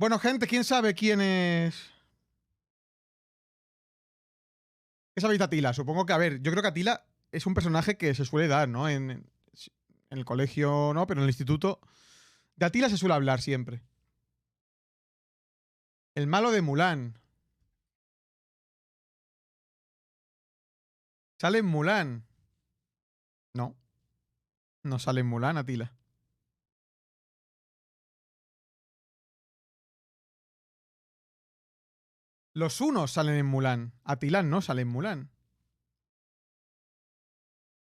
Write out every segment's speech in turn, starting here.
Bueno, gente, ¿quién sabe quién es? ¿Qué sabéis de Atila? Supongo que, a ver, yo creo que Atila es un personaje que se suele dar, ¿no? En el colegio no, pero en el instituto. De Atila se suele hablar siempre. El malo de Mulan. ¿Sale en Mulan? No, no sale en Mulan, Atila. Los unos salen en Mulan. Atila no sale en Mulan.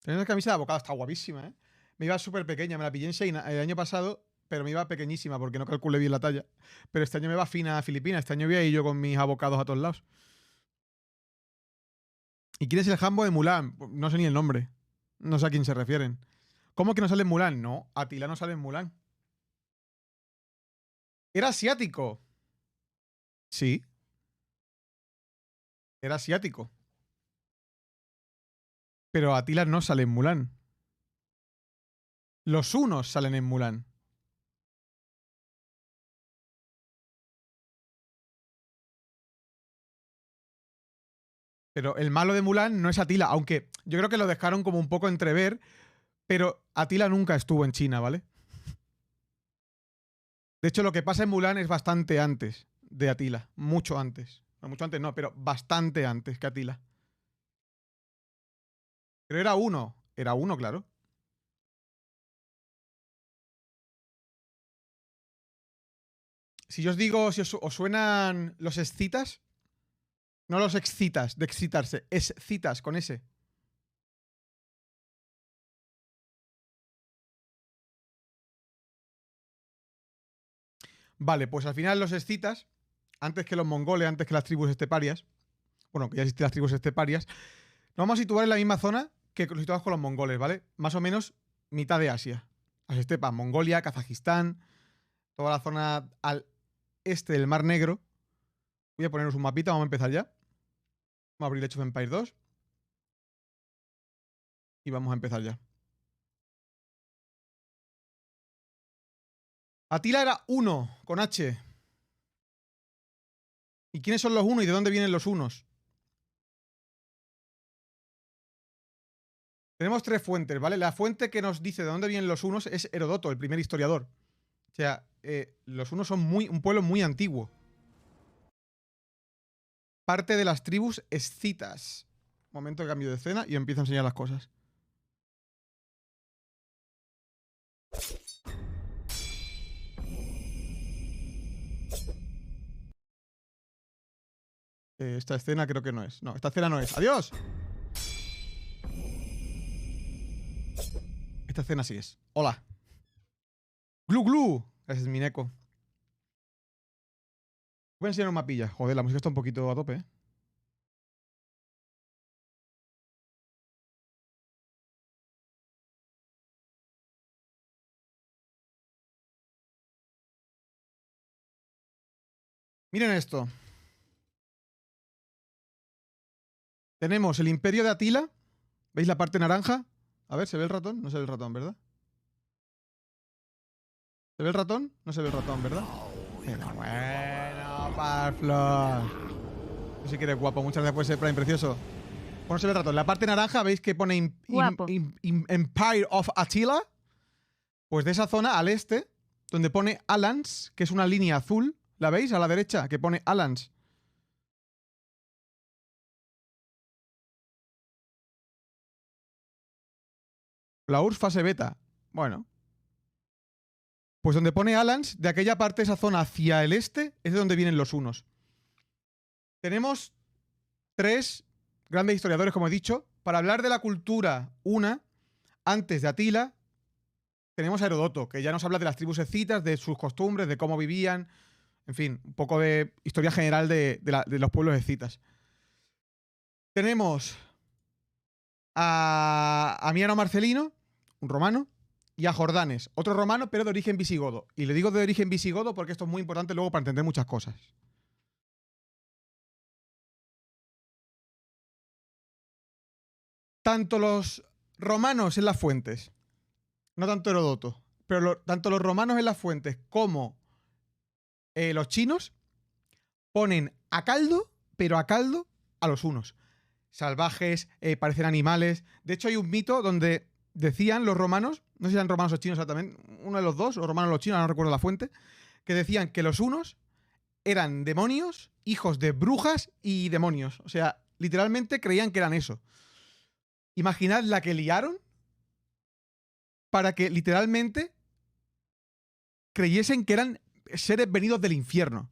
Tenés una camisa de abocado, está guapísima, ¿eh? Me iba súper pequeña, me la pillé en Shein el año pasado, pero me iba pequeñísima porque no calculé bien la talla. Pero este año me va fina a Filipinas, este año voy a ir yo con mis abocados a todos lados. ¿Y quién es el Jambo de Mulan? No sé ni el nombre. No sé a quién se refieren. ¿Cómo que no sale en Mulan? No, Atila no sale en Mulan. Era asiático. Sí, era asiático. Pero Atila no sale en Mulan. Los unos salen en Mulan. Pero el malo de Mulan no es Atila, aunque yo creo que lo dejaron como un poco entrever, pero Atila nunca estuvo en China, ¿vale? De hecho, lo que pasa en Mulan es bastante antes de Atila. Mucho antes. No, mucho antes no, pero bastante antes que Atila. Pero era uno. Era uno, claro. Si yo os digo, si os suenan los escitas, no los excitas, de excitarse, escitas con ese. Vale, pues al final los escitas, antes que los mongoles, antes que las tribus esteparias, bueno, que ya existen las tribus esteparias, nos vamos a situar en la misma zona que los situados con los mongoles, ¿vale? Más o menos mitad de Asia. Las estepas, Mongolia, Kazajistán, toda la zona al este del Mar Negro. Voy a poneros un mapita, vamos a empezar ya. Vamos a abrir Age of Empires 2 y vamos a empezar ya. Atila era uno, con H. ¿Y quiénes son los unos y de dónde vienen los unos? Tenemos tres fuentes, ¿vale? La fuente que nos dice de dónde vienen los unos es Herodoto, el primer historiador. O sea, los unos son un pueblo muy antiguo. Parte de las tribus escitas. Momento de cambio de escena y empiezo a enseñar las cosas. Esta escena creo que no es. No, esta escena no es. ¡Adiós! Esta escena sí es. Hola. ¡Glu, glu! Ese es mi Neko. Voy a enseñar un mapilla. Joder, la música está un poquito a tope, ¿eh? Miren esto. Tenemos el Imperio de Atila. ¿Veis la parte naranja? A ver, ¿se ve el ratón? No se ve el ratón, ¿verdad? ¿Se ve el ratón? No se ve el ratón, ¿verdad? Bueno, Parflor. No sé si quieres guapo. Muchas gracias por ese Prime precioso. Bueno, se ve el ratón. La parte naranja, ¿veis que pone Guapo. Empire of Attila? Pues de esa zona al este, donde pone Alans, que es una línea azul. ¿La veis? A la derecha, que pone Alans. La URSS fase beta. Bueno. Pues donde pone Alans, de aquella parte, esa zona hacia el este, es de donde vienen los unos. Tenemos tres grandes historiadores, como he dicho. Para hablar de la cultura una, antes de Atila, tenemos a Herodoto, que ya nos habla de las tribus escitas, de sus costumbres, de cómo vivían, en fin, un poco de historia general de los pueblos escitas. Tenemos a Amiano Marcelino, un romano, y a Jordanes, otro romano, pero de origen visigodo. Y le digo de origen visigodo porque esto es muy importante luego para entender muchas cosas. Tanto los romanos en las fuentes, no tanto Herodoto, pero tanto los romanos en las fuentes como Los chinos ponen a caldo, pero a caldo, a los hunos. Salvajes, parecen animales. De hecho, hay un mito donde decían los romanos, no sé si eran romanos o chinos exactamente, uno de los dos, o romanos o los chinos, no recuerdo la fuente, que decían que los hunos eran demonios, hijos de brujas y demonios. O sea, literalmente creían que eran eso. Imaginad la que liaron para que literalmente creyesen que eran seres venidos del infierno.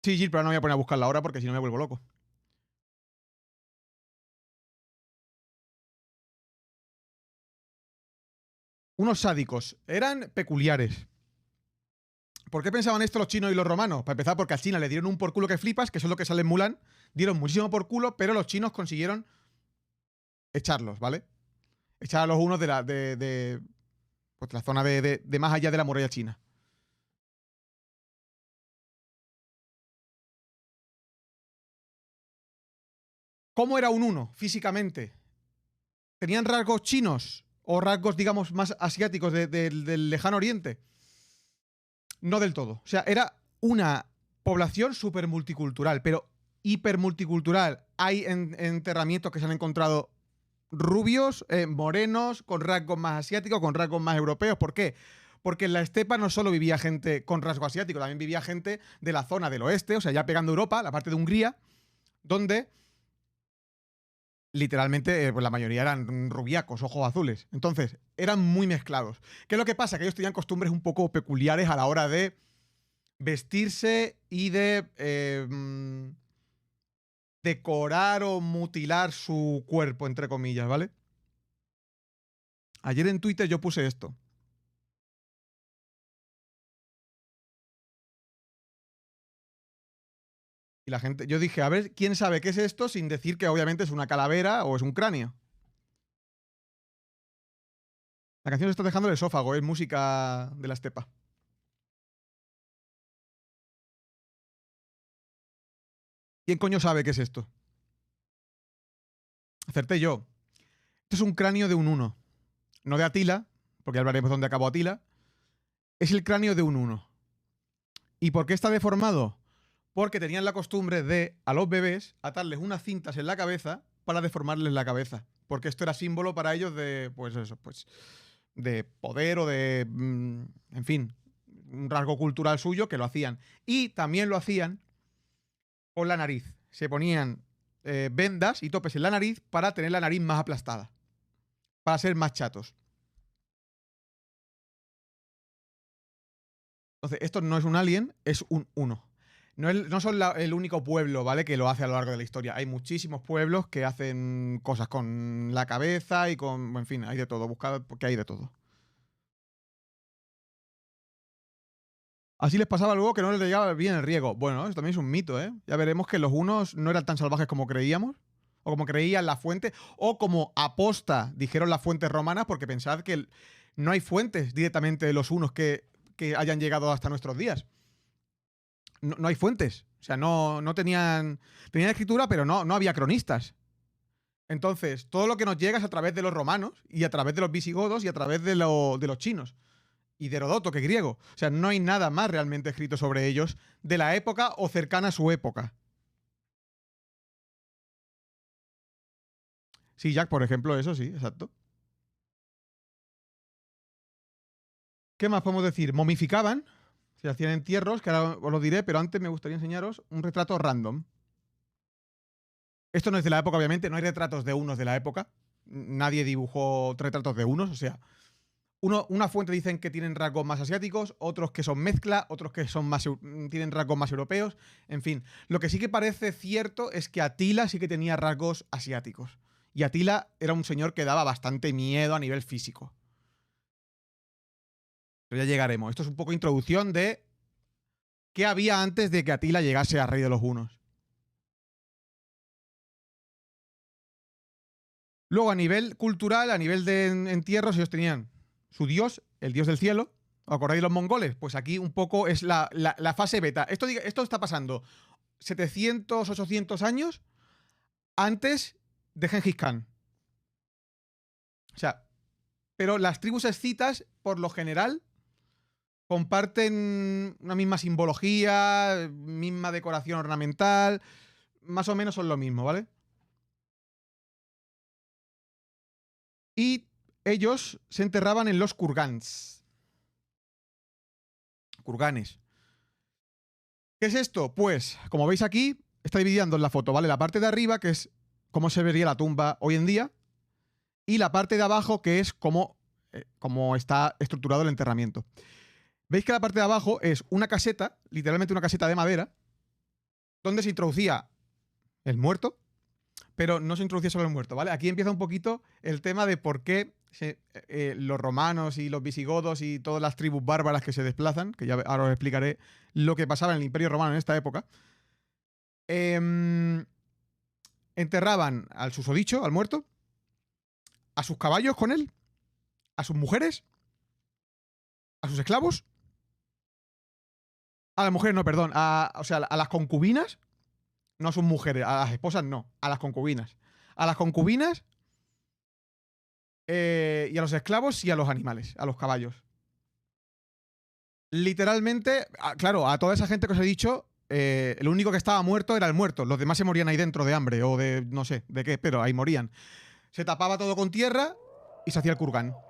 Sí, Gil, pero no me voy a poner a buscarla ahora porque si no me vuelvo loco. Unos sádicos. Eran peculiares. ¿Por qué pensaban esto los chinos y los romanos? Para empezar, porque a China le dieron un por culo que flipas, que eso es lo que sale en Mulan. Dieron muchísimo por culo, pero los chinos consiguieron echarlos, ¿vale? Echar a los unos pues, la zona de más allá de la muralla china. ¿Cómo era un uno físicamente? ¿Tenían rasgos chinos o rasgos, digamos, más asiáticos del lejano oriente? No del todo. O sea, era una población súper multicultural, pero hiper multicultural. Hay enterramientos que se han encontrado rubios, morenos, con rasgos más asiáticos, con rasgos más europeos. ¿Por qué? Porque en la estepa no solo vivía gente con rasgo asiático, también vivía gente de la zona del oeste, o sea, ya pegando Europa, la parte de Hungría, donde literalmente pues la mayoría eran rubiacos, ojos azules. Entonces, eran muy mezclados. ¿Qué es lo que pasa? Que ellos tenían costumbres un poco peculiares a la hora de vestirse y de decorar o mutilar su cuerpo, entre comillas, ¿vale? Ayer en Twitter yo puse esto. Y la gente, yo dije, a ver, ¿quién sabe qué es esto? Sin decir que obviamente es una calavera o es un cráneo. La canción se está dejando el esófago, es música de la estepa. ¿Quién coño sabe qué es esto? Acerté yo. Esto es un cráneo de un uno. No de Atila, porque ya hablaremos dónde acabó Atila. Es el cráneo de un uno. ¿Y por qué está deformado? Porque tenían la costumbre de, a los bebés, atarles unas cintas en la cabeza para deformarles la cabeza. Porque esto era símbolo para ellos de, pues eso, pues, de poder o de, en fin, un rasgo cultural suyo que lo hacían. Y también lo hacían con la nariz. Se ponían vendas y topes en la nariz para tener la nariz más aplastada. Para ser más chatos. Entonces, esto no es un alien, es un uno. No son el único pueblo, ¿vale? Que lo hace a lo largo de la historia. Hay muchísimos pueblos que hacen cosas con la cabeza y con. En fin, hay de todo. Buscad porque hay de todo. Así les pasaba luego que no les llegaba bien el riego. Bueno, eso también es un mito, ¿eh? Ya veremos que los unos no eran tan salvajes como creíamos, o como creían la fuente, o como aposta dijeron las fuentes romanas, porque pensad que no hay fuentes directamente de los unos que hayan llegado hasta nuestros días. No hay fuentes. O sea, no tenían. Tenían escritura, pero no había cronistas. Entonces, todo lo que nos llega es a través de los romanos y a través de los visigodos y a través de los chinos. Y de Herodoto, que es griego. O sea, no hay nada más realmente escrito sobre ellos de la época o cercana a su época. Sí, Jack, por ejemplo, eso sí, exacto. ¿Qué más podemos decir? Momificaban, se hacían entierros, que ahora os lo diré, pero antes me gustaría enseñaros un retrato random. Esto no es de la época, obviamente, no hay retratos de unos de la época. Nadie dibujó retratos de unos, o sea, una fuente dicen que tienen rasgos más asiáticos, otros que son mezcla, otros que son más, tienen rasgos más europeos. En fin, lo que sí que parece cierto es que Atila sí que tenía rasgos asiáticos. Y Atila era un señor que daba bastante miedo a nivel físico. Pero ya llegaremos. Esto es un poco introducción de qué había antes de que Atila llegase a rey de los hunos. Luego, a nivel cultural, a nivel de entierros, ellos tenían su dios, el dios del cielo. ¿Os acordáis de los mongoles? Pues aquí un poco es la fase beta. Esto está pasando 700, 800 años antes de Gengis Khan. O sea, Pero las tribus escitas, por lo general, comparten una misma simbología, misma decoración ornamental, más o menos son lo mismo, ¿vale? Y ellos se enterraban en los kurgans. Kurganes. ¿Qué es esto? Pues, como veis aquí, está dividiendo en la foto, ¿vale? La parte de arriba, que es cómo se vería la tumba hoy en día, y la parte de abajo, que es cómo está estructurado el enterramiento. Veis que la parte de abajo es una caseta, literalmente una caseta de madera, donde se introducía el muerto, pero no se introducía solo el muerto, ¿vale? Aquí empieza un poquito el tema de por qué los romanos y los visigodos y todas las tribus bárbaras que se desplazan, que ya ahora os explicaré lo que pasaba en el Imperio Romano en esta época. Enterraban al susodicho, al muerto, a sus caballos con él, a sus mujeres, a sus esclavos, a las mujeres no, perdón, o sea, a las concubinas, no a sus mujeres, a las esposas no, a las concubinas. A las concubinas y a los esclavos y a los animales, a los caballos. Literalmente, claro, a toda esa gente que os he dicho, el único que estaba muerto era el muerto. Los demás se morían ahí dentro de hambre o de no sé de qué, pero ahí morían. Se tapaba todo con tierra y se hacía el kurgan. Voy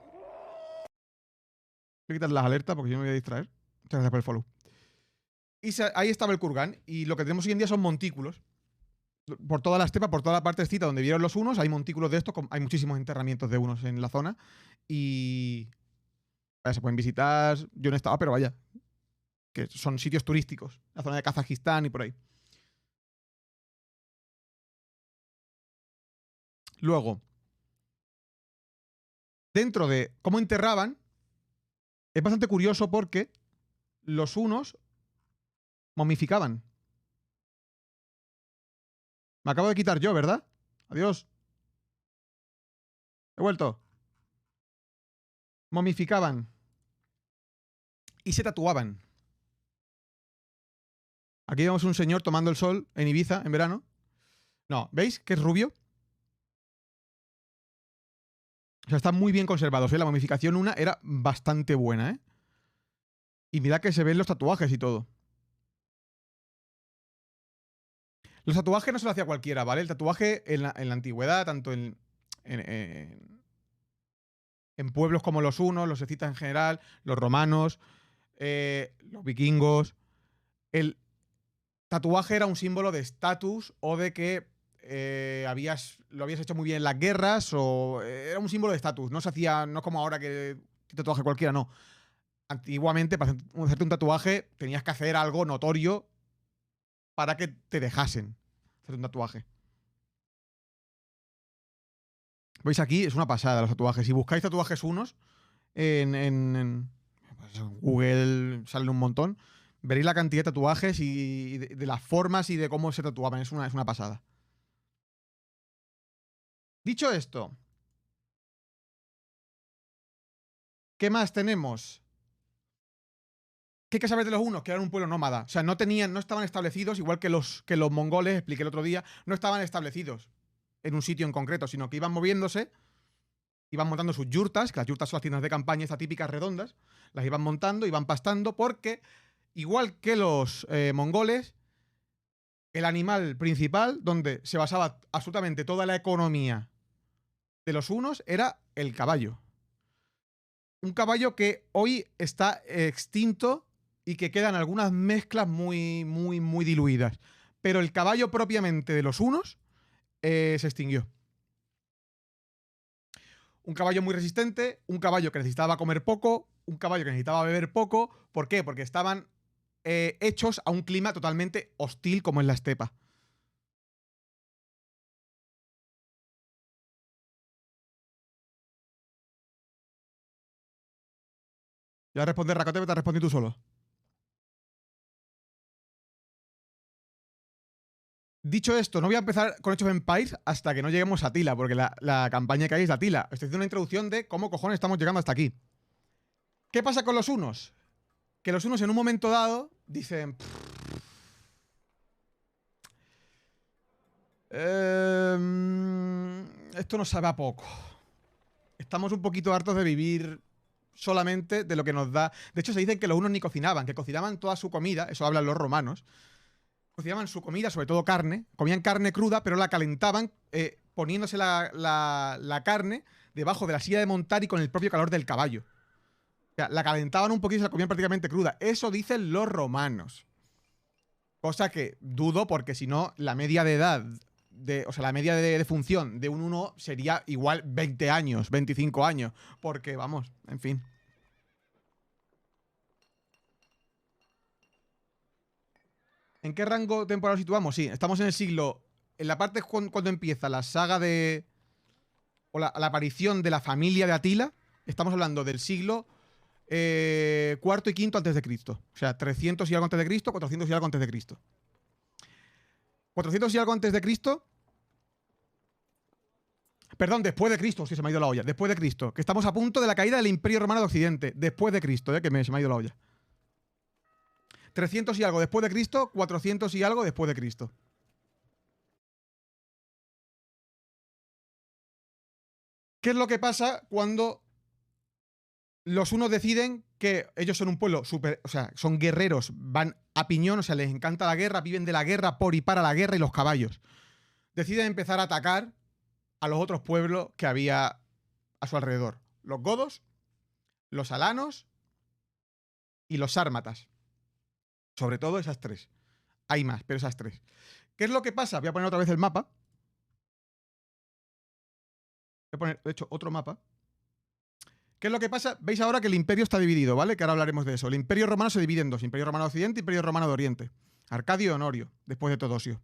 a quitar las alertas porque yo me voy a distraer. Muchas gracias por el follow. Y ahí estaba el kurgan. Y lo que tenemos hoy en día son montículos. Por toda la estepa, por toda la parte estita donde vieron los hunos, hay montículos de estos. Hay muchísimos enterramientos de hunos en la zona. Y vaya, se pueden visitar. Yo no he estado, pero vaya, que son sitios turísticos. La zona de Kazajistán y por ahí. Luego, dentro de cómo enterraban, es bastante curioso porque los hunos momificaban. Me acabo de quitar yo, ¿verdad? Adiós. He vuelto. Momificaban. Y se tatuaban. Aquí vemos un señor tomando el sol en Ibiza en verano. No, ¿veis que es rubio? O sea, están muy bien conservados, ¿eh? La momificación una era bastante buena, ¿eh? Y mirad que se ven los tatuajes y todo. Los tatuajes no se lo hacía cualquiera, ¿vale? El tatuaje en la antigüedad, tanto en pueblos como los hunos, los escitas en general, los romanos, los vikingos, el tatuaje era un símbolo de estatus o de que lo habías hecho muy bien en las guerras o era un símbolo de estatus. No se hacía, no como ahora que tatuaje cualquiera, no. Antiguamente, para hacerte un tatuaje, tenías que hacer algo notorio para que te dejasen hacer un tatuaje. Veis aquí, es una pasada los tatuajes. Si buscáis tatuajes unos pues en Google salen un montón. Veréis la cantidad de tatuajes y de las formas y de cómo se tatuaban. Es una pasada. Dicho esto, ¿qué más tenemos? ¿Qué hay que saber de los hunos? Que eran un pueblo nómada. O sea, no estaban establecidos, igual que los mongoles, expliqué el otro día, no estaban establecidos en un sitio en concreto, sino que iban moviéndose, iban montando sus yurtas, que las yurtas son las tiendas de campaña, estas típicas redondas, las iban montando, iban pastando, porque, igual que los mongoles, el animal principal, donde se basaba absolutamente toda la economía de los hunos, era el caballo. Un caballo que hoy está extinto y que quedan algunas mezclas muy, muy, muy diluidas. Pero el caballo propiamente de los hunos se extinguió. Un caballo muy resistente, un caballo que necesitaba comer poco, un caballo que necesitaba beber poco. ¿Por qué? Porque estaban hechos a un clima totalmente hostil como en la estepa. Ya a responder Rakote, te has respondido tú solo. Dicho esto, no voy a empezar con Age of Empires hasta que no lleguemos a Tila, porque la campaña que hay es la Tila. Estoy haciendo una introducción de cómo cojones estamos llegando hasta aquí. ¿Qué pasa con los unos? Que los unos en un momento dado dicen... esto nos sabe a poco. Estamos un poquito hartos de vivir solamente de lo que nos da. De hecho, se dice que los unos ni cocinaban, que cocinaban toda su comida, eso hablan los romanos. Cocinaban su comida, sobre todo carne, comían carne cruda, pero la calentaban poniéndose la carne debajo de la silla de montar y con el propio calor del caballo. O sea, la calentaban un poquito y se la comían prácticamente cruda. Eso dicen los romanos. Cosa que dudo porque si no, la media de edad, o sea, la media de función de un 1 sería igual 20 años, 25 años. Porque, vamos, en fin. ¿En qué rango temporal situamos? Sí, estamos en el siglo... En la parte cuando empieza la saga de... O la aparición de la familia de Atila, estamos hablando del siglo cuarto y quinto antes de Cristo. O sea, 300 y algo antes de Cristo, 400 y algo antes de Cristo. 400 y algo antes de Cristo. Perdón, después de Cristo, sí, se me ha ido la olla. Después de Cristo, que estamos a punto de la caída del Imperio Romano de Occidente. Después de Cristo, se me ha ido la olla. 300 y algo después de Cristo, 400 y algo después de Cristo. ¿Qué es lo que pasa cuando los unos deciden que ellos son un pueblo súper, o sea, son guerreros, van a piñón, o sea, les encanta la guerra, viven de la guerra por y para la guerra y los caballos? Deciden empezar a atacar a los otros pueblos que había a su alrededor. Los godos, los alanos y los sármatas. Sobre todo esas tres. Hay más, pero esas tres. ¿Qué es lo que pasa? Voy a poner otra vez el mapa. Voy a poner, de hecho, otro mapa. ¿Qué es lo que pasa? Veis ahora que el imperio está dividido, ¿vale? Que ahora hablaremos de eso. El imperio romano se divide en dos. Imperio romano de Occidente y imperio romano de Oriente. Arcadio y Honorio, después de Teodosio.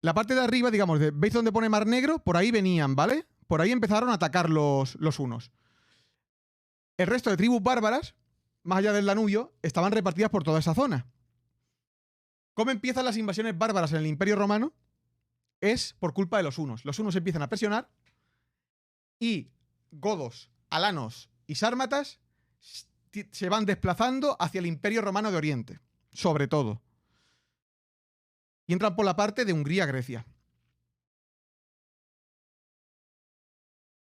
La parte de arriba, digamos, ¿veis dónde pone Mar Negro? Por ahí venían, ¿vale? Por ahí empezaron a atacar los hunos. El resto de tribus bárbaras, más allá del Danubio, estaban repartidas por toda esa zona. ¿Cómo empiezan las invasiones bárbaras en el Imperio Romano? Es por culpa de los hunos. Los hunos empiezan a presionar y godos, alanos y sármatas se van desplazando hacia el Imperio Romano de Oriente, sobre todo. Y entran por la parte de Hungría-Grecia.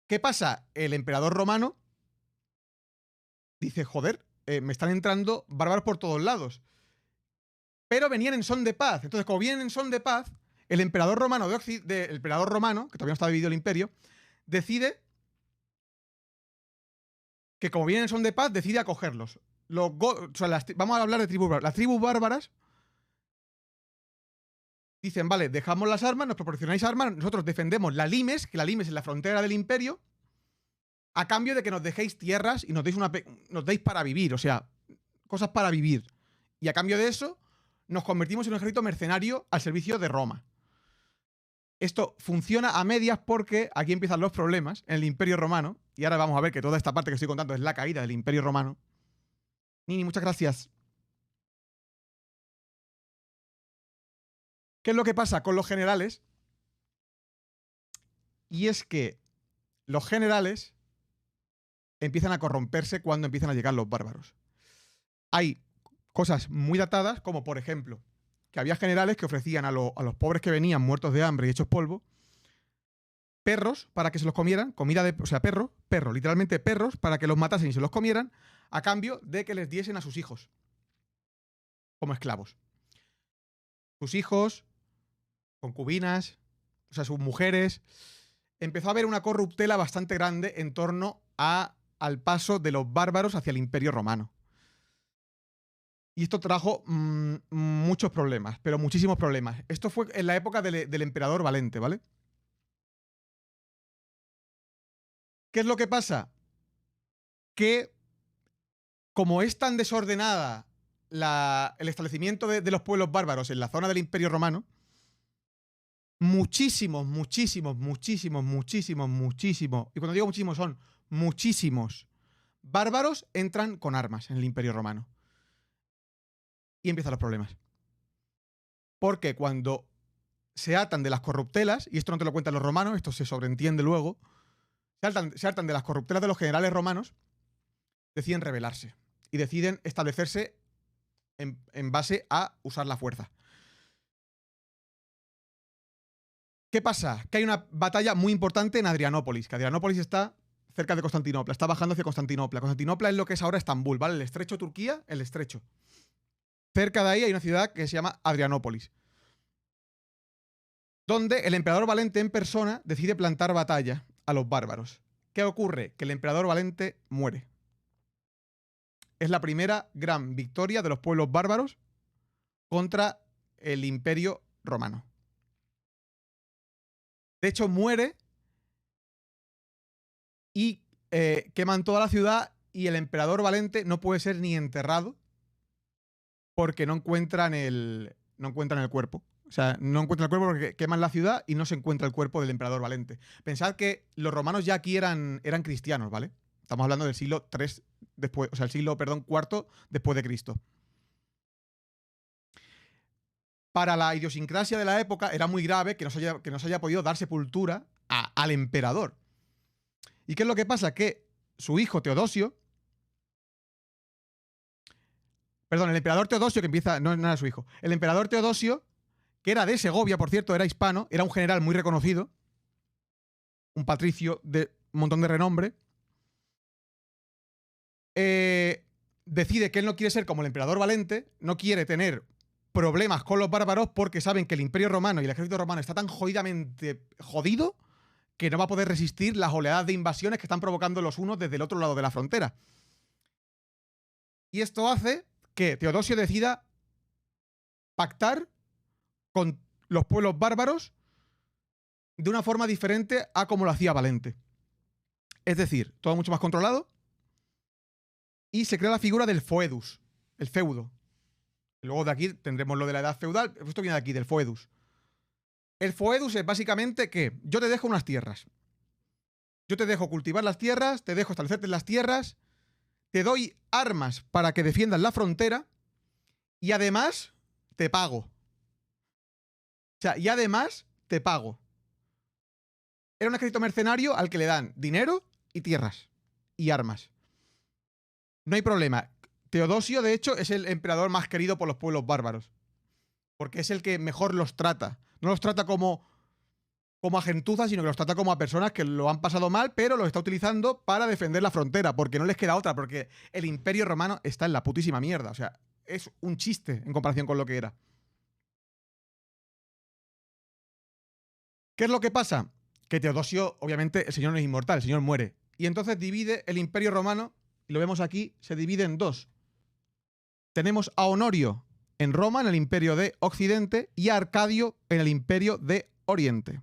¿Qué pasa? El emperador romano dice, joder, me están entrando bárbaros por todos lados. Pero venían en son de paz. Entonces, como vienen en son de paz, el emperador romano, el emperador romano, que todavía no está dividido el imperio, decide que como vienen en son de paz, decide acogerlos. Vamos a hablar de tribus bárbaras. Las tribus bárbaras dicen, vale, dejamos las armas, nos proporcionáis armas, nosotros defendemos la limes, que la limes es la frontera del imperio, a cambio de que nos dejéis tierras y nos deis para vivir, o sea, cosas para vivir. Y a cambio de eso, nos convertimos en un ejército mercenario al servicio de Roma. Esto funciona a medias porque aquí empiezan los problemas en el Imperio Romano. Y ahora vamos a ver que toda esta parte que estoy contando es la caída del Imperio Romano. Nini, muchas gracias. ¿Qué es lo que pasa con los generales? Y es que los generales empiezan a corromperse cuando empiezan a llegar los bárbaros. Hay cosas muy datadas, como por ejemplo, que había generales que ofrecían a los pobres que venían muertos de hambre y hechos polvo, perros para que se los comieran, o sea, perro, literalmente perros, para que los matasen y se los comieran, a cambio de que les diesen a sus hijos como esclavos. Sus hijos, concubinas, o sea, sus mujeres. Empezó a haber una corruptela bastante grande en torno al paso de los bárbaros hacia el Imperio Romano. Y esto trajo muchos problemas, pero muchísimos problemas. Esto fue en la época del emperador Valente, ¿vale? ¿Qué es lo que pasa? Que como es tan desordenada el establecimiento de los pueblos bárbaros en la zona del Imperio Romano, muchísimos, y cuando digo muchísimos son muchísimos bárbaros entran con armas en el Imperio Romano. Y empiezan los problemas. Porque cuando se atan de las corruptelas, y esto no te lo cuentan los romanos, esto se sobreentiende luego, se atan de las corruptelas de los generales romanos, deciden rebelarse y deciden establecerse en, base a usar la fuerza. ¿Qué pasa? Que hay una batalla muy importante en Adrianópolis, que Adrianópolis está cerca de Constantinopla, está bajando hacia Constantinopla. Constantinopla es lo que es ahora Estambul, ¿vale? El estrecho Turquía, el estrecho. Cerca de ahí hay una ciudad que se llama Adrianópolis, donde el emperador Valente en persona decide plantar batalla a los bárbaros. ¿Qué ocurre? Que el emperador Valente muere. Es la primera gran victoria de los pueblos bárbaros contra el Imperio Romano. De hecho, muere y queman toda la ciudad y el emperador Valente no puede ser ni enterrado porque no encuentran el cuerpo. O sea, no encuentran el cuerpo porque queman la ciudad y no se encuentra el cuerpo del emperador Valente. Pensad que los romanos ya aquí eran cristianos, ¿vale? Estamos hablando del siglo III después, o sea, el siglo, perdón, IV después de Cristo. Para la idiosincrasia de la época era muy grave que no se haya podido dar sepultura al emperador. ¿Y qué es lo que pasa? Que su hijo Teodosio, perdón, el emperador Teodosio, que empieza, no era su hijo, el emperador Teodosio, que era de Segovia, por cierto, era hispano, era un general muy reconocido, un patricio de un montón de renombre, decide que él no quiere ser como el emperador Valente, no quiere tener problemas con los bárbaros porque saben que el Imperio Romano y el ejército romano está tan jodidamente jodido que no va a poder resistir las oleadas de invasiones que están provocando los unos desde el otro lado de la frontera. Y esto hace que Teodosio decida pactar con los pueblos bárbaros de una forma diferente a como lo hacía Valente. Es decir, todo mucho más controlado, y se crea la figura del foedus, el feudo. Luego de aquí tendremos lo de la edad feudal, esto viene de aquí, del foedus. El foedus es básicamente que yo te dejo unas tierras. Yo te dejo cultivar las tierras, te dejo establecerte en las tierras, te doy armas para que defiendas la frontera y además te pago. O sea, y además te pago. Era un ejército mercenario al que le dan dinero y tierras y armas. No hay problema. Teodosio, de hecho, es el emperador más querido por los pueblos bárbaros. Porque es el que mejor los trata. No los trata como a gentuza, sino que los trata como a personas que lo han pasado mal, pero los está utilizando para defender la frontera, porque no les queda otra, porque el Imperio Romano está en la putísima mierda. O sea, es un chiste en comparación con lo que era. ¿Qué es lo que pasa? Que Teodosio, obviamente, el señor no es inmortal, el señor muere. Y entonces divide el Imperio Romano, y lo vemos aquí, se divide en dos. Tenemos a Honorio en Roma, en el Imperio de Occidente, y a Arcadio en el Imperio de Oriente.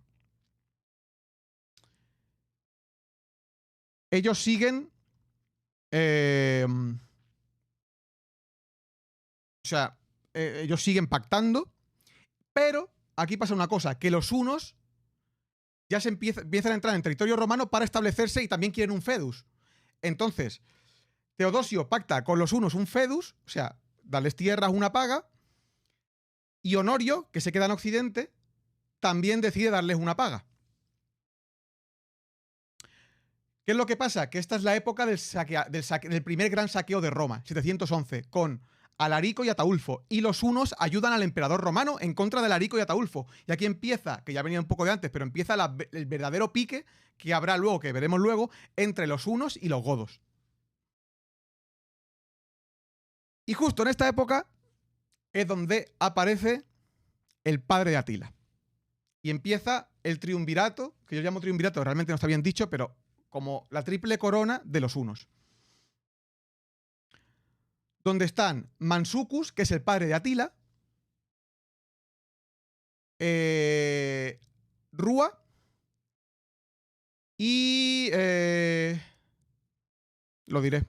Ellos siguen... ellos siguen pactando, pero aquí pasa una cosa, que los hunos ya empiezan a entrar en territorio romano para establecerse y también quieren un fedus. Entonces, Teodosio pacta con los hunos un fedus, o sea, darles tierras, una paga, y Honorio, que se queda en Occidente, también decide darles una paga. ¿Qué es lo que pasa? Que esta es la época del primer gran saqueo de Roma, 711, con Alarico y Ataulfo. Y los hunos ayudan al emperador romano en contra de Alarico y Ataulfo. Y aquí empieza, que ya venía un poco de antes, pero empieza el verdadero pique que habrá luego, que veremos luego, entre los hunos y los godos. Y justo en esta época es donde aparece el padre de Atila. Y empieza el triunvirato, que yo llamo triunvirato, realmente no está bien dicho, pero como la triple corona de los hunos. Donde están Mansucus, que es el padre de Atila, Rúa y... lo diré.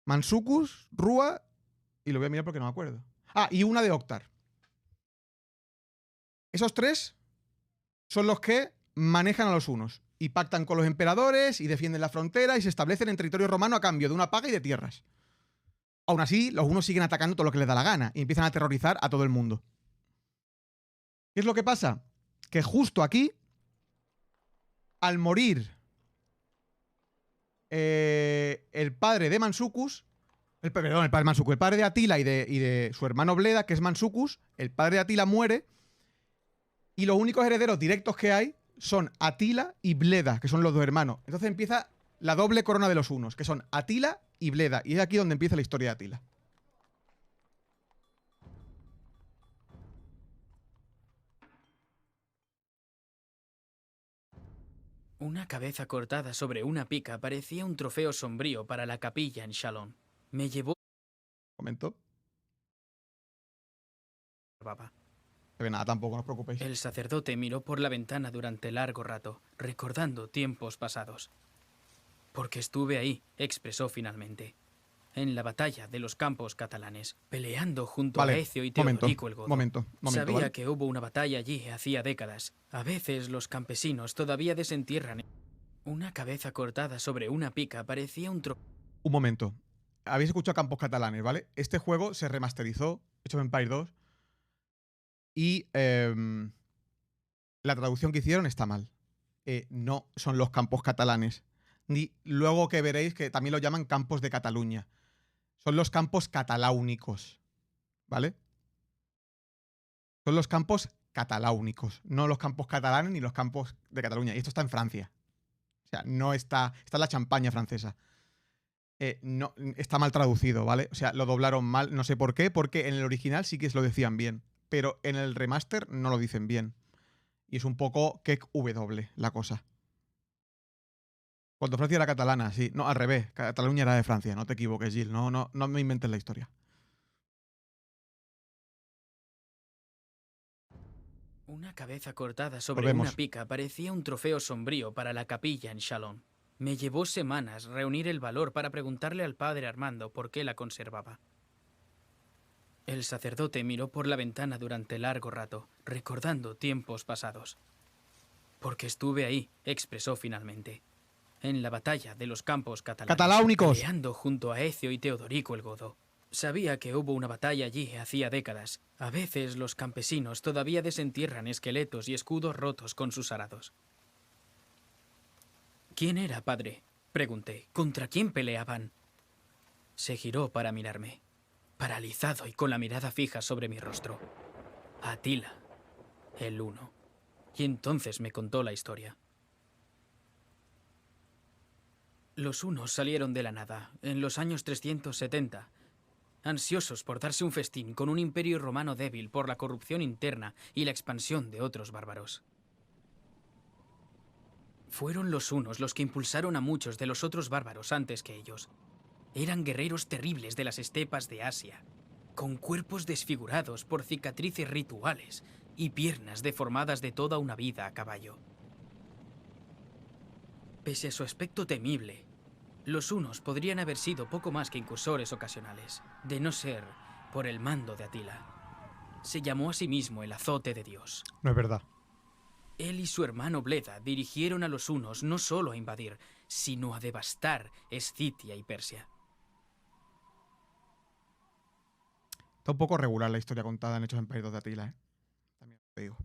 Mansucus, Rúa, y lo voy a mirar porque no me acuerdo. Ah, y una de Octar. Esos tres son los que manejan a los hunos y pactan con los emperadores y defienden la frontera y se establecen en territorio romano a cambio de una paga y de tierras. Aún así, los hunos siguen atacando todo lo que les da la gana y empiezan a aterrorizar a todo el mundo. ¿Qué es lo que pasa? Que justo aquí, al morir el padre de Mansucus, el padre de Atila y de su hermano Bleda, que es Mansucus, el padre de Atila muere Y los únicos herederos directos que hay son Atila y Bleda, que son los dos hermanos. Entonces empieza la doble corona de los hunos, que son Atila y Bleda. Y es aquí donde empieza la historia de Atila. Una cabeza cortada sobre una pica parecía un trofeo sombrío para la capilla en Shalom. Me llevó... ¿Comentó? Baba. No ve nada tampoco, no os preocupéis. El sacerdote miró por la ventana durante largo rato, recordando tiempos pasados. Porque estuve ahí, expresó finalmente. En la batalla de los campos catalanes, peleando junto a Ecio y Teodorico el Godo. Momento, Sabía ¿vale? que hubo una batalla allí hacía décadas. A veces los campesinos todavía desentierran. Una cabeza cortada sobre una pica parecía un Un momento. Habéis escuchado Campos Catalanes, ¿vale? Este juego se remasterizó, hecho en Empire 2, y la traducción que hicieron está mal. No son los campos catalanes. Ni luego que veréis que también lo llaman campos de Cataluña. Son los campos cataláunicos, ¿vale? Son los campos cataláunicos, no los campos catalanes ni los campos de Cataluña. Y esto está en Francia. O sea, no está... Está en la Champaña francesa. No, está mal traducido, ¿vale? O sea, lo doblaron mal, no sé por qué, porque en el original sí que lo decían bien, pero en el remaster no lo dicen bien. Y es un poco Keck W la cosa. Cuando Francia era catalana, sí. No, al revés. Cataluña era de Francia, no te equivoques, Gil. No me inventes la historia. Una cabeza cortada sobre Volvemos. una pica parecía un trofeo sombrío para la capilla en Shalom. Me llevó semanas reunir el valor para preguntarle al padre Armando por qué la conservaba. El sacerdote miró por la ventana durante largo rato, recordando tiempos pasados. Porque estuve ahí, expresó finalmente. En la batalla de los campos catalanes. ¡Cataláunicos! Peleando junto a Ecio y Teodorico el Godo. Sabía que hubo una batalla allí hacía décadas. A veces los campesinos todavía desentierran esqueletos y escudos rotos con sus arados. ¿Quién era, padre? Pregunté. ¿Contra quién peleaban? Se giró para mirarme, paralizado y con la mirada fija sobre mi rostro. Atila, el Uno. Y entonces me contó la historia. Los hunos salieron de la nada, en los años 370, ansiosos por darse un festín con un imperio romano débil por la corrupción interna y la expansión de otros bárbaros. Fueron los hunos los que impulsaron a muchos de los otros bárbaros antes que ellos. Eran guerreros terribles de las estepas de Asia, con cuerpos desfigurados por cicatrices rituales y piernas deformadas de toda una vida a caballo. Pese a su aspecto temible, los hunos podrían haber sido poco más que incursores ocasionales, de no ser por el mando de Atila. Se llamó a sí mismo el azote de Dios. No es verdad. Él y su hermano Bleda dirigieron a los hunos no solo a invadir, sino a devastar Escitia y Persia. Está un poco regular la historia contada en Hechos en Empire 2 de Atila, ¿eh? También te digo.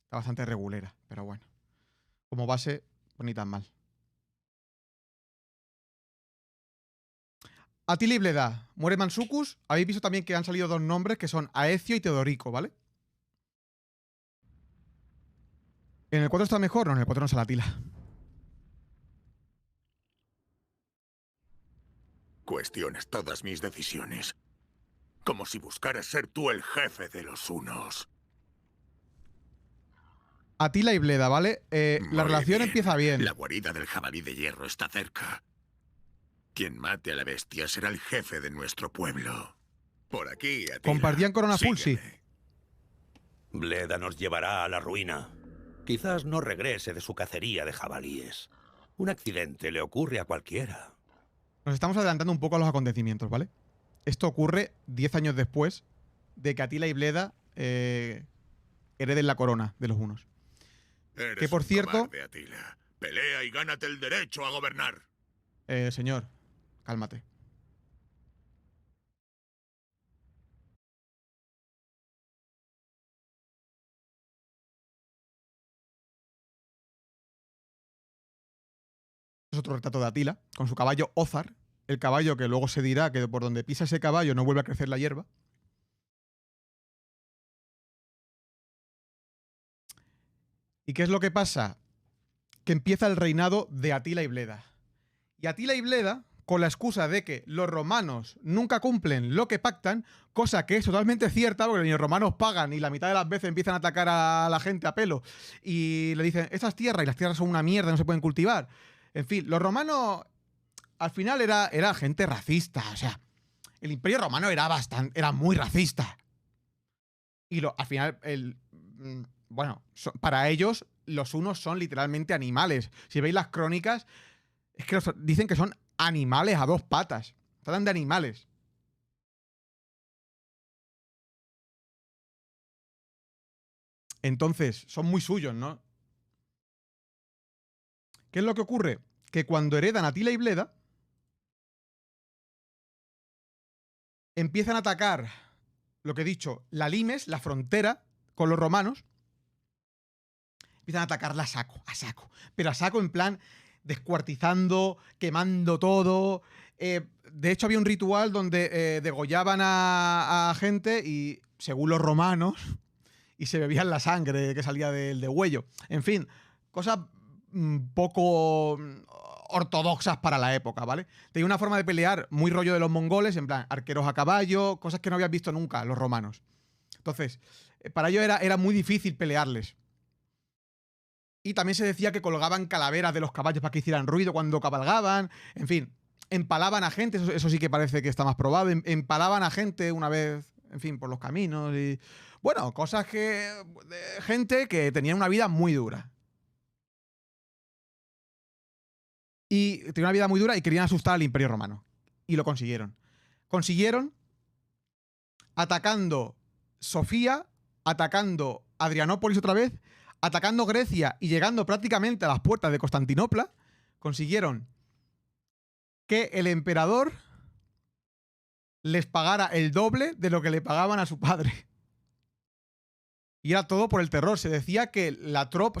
Está bastante regulera, pero bueno. Como base, pues ni tan mal. Atila y Bleda. Muere Mansucus. Habéis visto también que han salido dos nombres que son Aecio y Teodorico, ¿vale? ¿En el 4 está mejor? No, en el 4 no sale Atila. Cuestionas todas mis decisiones. Como si buscaras ser tú el jefe de los hunos. Atila y Bleda, ¿vale? La Muy relación bien. empieza bien. La guarida del jabalí de hierro está cerca. Quien mate a la bestia será el jefe de nuestro pueblo. Por aquí, Atila. Compartían corona full, sí. Sígueme. Bleda nos llevará a la ruina. Quizás no regrese de su cacería de jabalíes. Un accidente le ocurre a cualquiera. Nos estamos adelantando un poco a los acontecimientos, ¿vale? Esto ocurre 10 años después de que Atila y Bleda hereden la corona de los hunos. Eres Que por un cierto... cobarde, Atila. Pelea y gánate el derecho a gobernar. Señor, cálmate. Es otro retrato de Atila, con su caballo Ózar, el caballo que luego se dirá que por donde pisa ese caballo no vuelve a crecer la hierba. ¿Y qué es lo que pasa? Que empieza el reinado de Atila y Bleda. Y Atila y Bleda, con la excusa de que los romanos nunca cumplen lo que pactan, cosa que es totalmente cierta, porque los romanos pagan y la mitad de las veces empiezan a atacar a la gente a pelo y le dicen, estas tierras, y las tierras son una mierda, no se pueden cultivar. En fin, los romanos al final era gente racista, o sea, el Imperio Romano era muy racista. Y al final, para ellos, los hunos son literalmente animales. Si veis las crónicas, es que dicen que son animales a dos patas. Tratan de animales. Entonces, son muy suyos, ¿no? ¿Qué es lo que ocurre? Que cuando heredan Atila y Bleda, empiezan a atacar, lo que he dicho, la limes, la frontera con los romanos. Empiezan a atacarla a saco. Pero a saco en plan descuartizando, quemando todo. De hecho, había un ritual donde degollaban a gente y, según los romanos, y se bebían la sangre que salía del degüello. En fin, cosas poco ortodoxas para la época, ¿vale? Tenía una forma de pelear muy rollo de los mongoles, en plan, arqueros a caballo, cosas que no habían visto nunca los romanos. Entonces, para ellos era muy difícil pelearles. Y también se decía que colgaban calaveras de los caballos para que hicieran ruido cuando cabalgaban. En fin, empalaban a gente, eso sí que parece que está más probado. Empalaban a gente una vez, en fin, por los caminos. Y bueno, cosas que... gente que tenía una vida muy dura. Y tenía una vida muy dura y querían asustar al Imperio Romano. Y lo consiguieron. Consiguieron atacando Sofía, atacando Adrianópolis otra vez, atacando Grecia y llegando prácticamente a las puertas de Constantinopla, consiguieron que el emperador les pagara el doble de lo que le pagaban a su padre. Y era todo por el terror. Se decía que la tropa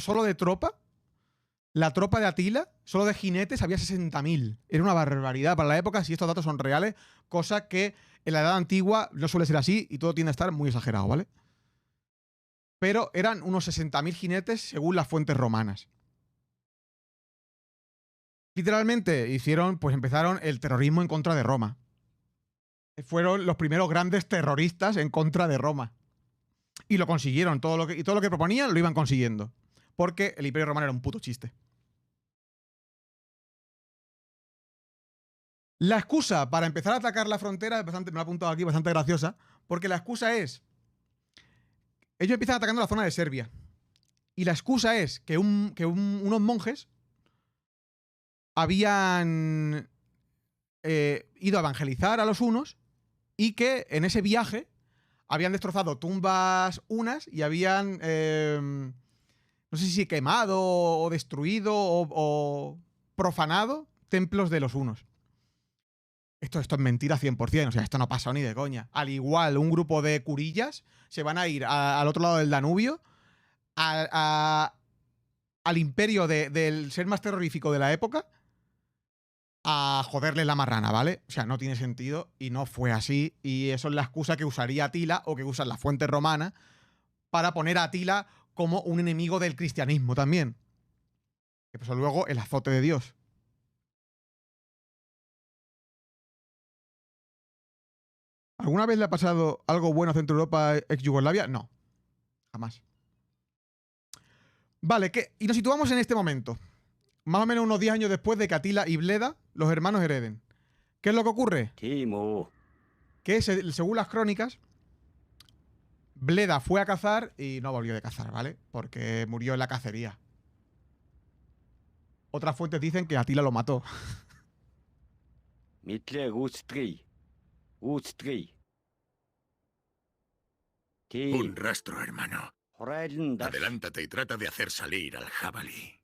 de Atila, solo de jinetes, había 60.000. Era una barbaridad para la época, si estos datos son reales, cosa que en la Edad Antigua no suele ser así y todo tiende a estar muy exagerado, ¿vale? Pero eran unos 60.000 jinetes según las fuentes romanas. Literalmente empezaron el terrorismo en contra de Roma. Fueron los primeros grandes terroristas en contra de Roma. Y lo consiguieron, todo lo que proponían lo iban consiguiendo. Porque el Imperio Romano era un puto chiste. La excusa para empezar a atacar la frontera es bastante, me lo he apuntado aquí, bastante graciosa, porque la excusa es... Ellos empiezan atacando la zona de Serbia. Y la excusa es que unos monjes habían ido a evangelizar a los hunos y que en ese viaje habían destrozado tumbas hunas y habían, no sé si quemado o destruido o profanado templos de los hunos. Esto es mentira 100%, o sea, esto no pasó ni de coña. Al igual, un grupo de curillas se van a ir al otro lado del Danubio, al imperio del ser más terrorífico de la época, a joderle la marrana, ¿vale? O sea, no tiene sentido y no fue así. Y eso es la excusa que usaría Atila o que usan las fuentes romanas para poner a Atila como un enemigo del cristianismo también. Que pasó luego el azote de Dios. ¿Alguna vez le ha pasado algo bueno a Centro Europa ex Yugoslavia? No. Jamás. Vale, y nos situamos en este momento. Más o menos unos 10 años después de que Atila y Bleda, los hermanos, hereden. ¿Qué es lo que ocurre? Que según las crónicas, Bleda fue a cazar y no volvió de cazar, ¿vale? Porque murió en la cacería. Otras fuentes dicen que Atila lo mató. Un rastro, hermano. Adelántate y trata de hacer salir al jabalí.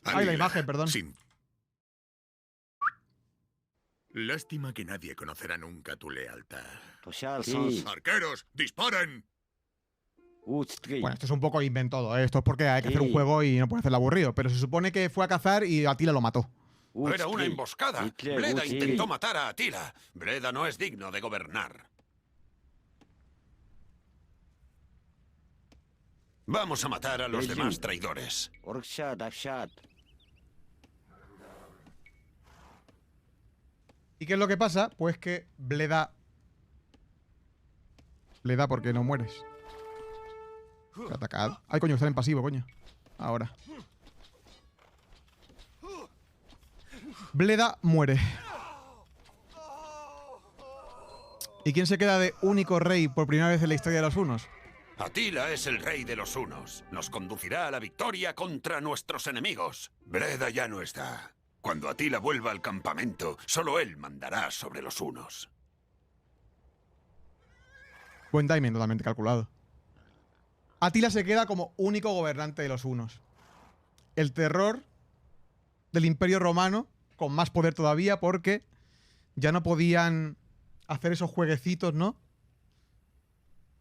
Ay, la imagen, perdón. Lástima que nadie conocerá nunca tu lealtad. Sí. ¡Arqueros, disparen! Bueno, esto es un poco inventado, ¿eh? Esto es porque hay que hacer un juego y no puede hacerlo aburrido. Pero se supone que fue a cazar y Atila lo mató. Era una emboscada. Bleda intentó matar a Atila. Bleda no es digno de gobernar. Vamos a matar a los demás traidores. ¿Y qué es lo que pasa? Pues que Bleda... Bleda, ¿por qué no mueres? Atacad. Ay, coño, está en pasivo, coño. Ahora. Bleda muere. ¿Y quién se queda de único rey por primera vez en la historia de los hunos? Atila es el rey de los hunos. Nos conducirá a la victoria contra nuestros enemigos. Bleda ya no está. Cuando Atila vuelva al campamento, solo él mandará sobre los hunos. Buen timing, totalmente calculado. Atila se queda como único gobernante de los hunos. El terror del Imperio Romano, con más poder todavía, porque ya no podían hacer esos jueguecitos, ¿no?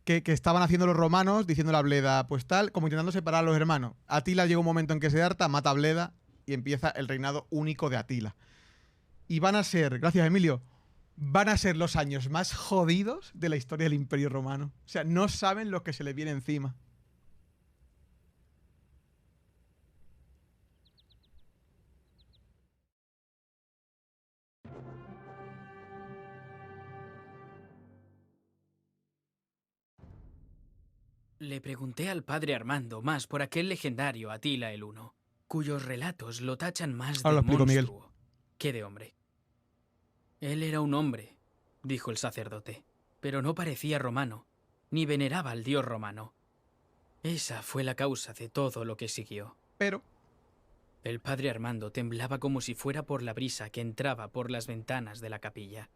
Que estaban haciendo los romanos, diciéndole a Bleda, pues tal, como intentando separar a los hermanos. Atila llega un momento en que se harta, mata a Bleda y empieza el reinado único de Atila. Y van a ser, gracias Emilio, van a ser los años más jodidos de la historia del Imperio Romano. O sea, no saben lo que se les viene encima. Le pregunté al padre Armando más por aquel legendario Atila el Huno, cuyos relatos lo tachan más Ahora de lo explico, Miguel. monstruo que de hombre. Él era un hombre, dijo el sacerdote, pero no parecía romano, ni veneraba al dios romano. Esa fue la causa de todo lo que siguió. Pero El padre Armando temblaba como si fuera por la brisa que entraba por las ventanas de la capilla.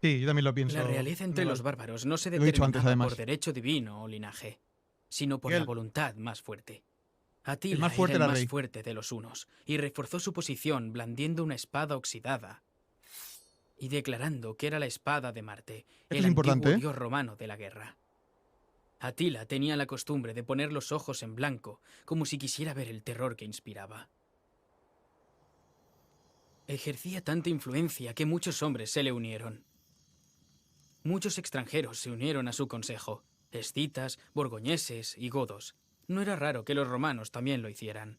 sí, yo también lo pienso. La realeza entre los bárbaros no se Lo he dicho antes, determinaba además. por derecho divino o linaje, sino por Miguel. la voluntad más fuerte. Atila El más fuerte era el era más rey. fuerte de los hunos, y reforzó su posición blandiendo una espada oxidada y declarando que era la espada de Marte, Esto el es importante, antiguo ¿eh? dios romano de la guerra. Atila tenía la costumbre de poner los ojos en blanco, como si quisiera ver el terror que inspiraba. Ejercía tanta influencia que muchos hombres se le unieron. Muchos extranjeros se unieron a su consejo, escitas, borgoñeses y godos. No era raro que los romanos también lo hicieran.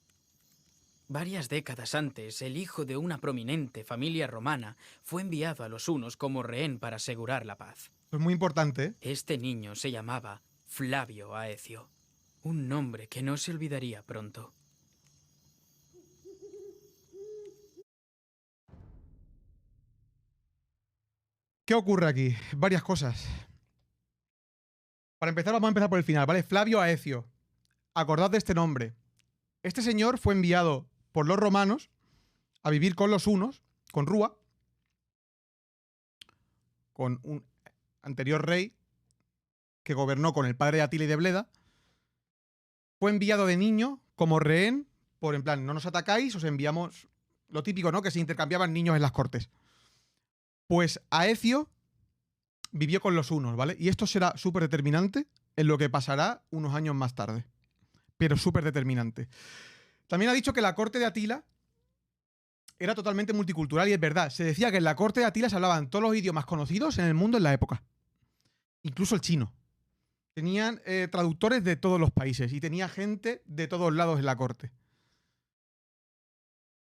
Varias décadas antes, el hijo de una prominente familia romana fue enviado a los hunos como rehén para asegurar la paz. Es muy importante, ¿eh? Este niño se llamaba Flavio Aecio, un nombre que no se olvidaría pronto. ¿Qué ocurre aquí? Varias cosas. Para empezar, vamos a empezar por el final, ¿vale? Flavio Aecio. Acordad de este nombre. Este señor fue enviado por los romanos a vivir con los hunos, con Rúa, con un anterior rey que gobernó con el padre de Atila y de Bleda. Fue enviado de niño como rehén, por en plan, no nos atacáis, os enviamos lo típico, ¿no? Que se intercambiaban niños en las cortes. Pues Aecio vivió con los hunos, ¿vale? Y esto será súper determinante en lo que pasará unos años más tarde. Pero súper determinante. También ha dicho que la corte de Atila era totalmente multicultural y es verdad. Se decía que en la corte de Atila se hablaban todos los idiomas conocidos en el mundo en la época. Incluso el chino. Tenían traductores de todos los países y tenía gente de todos lados en la corte.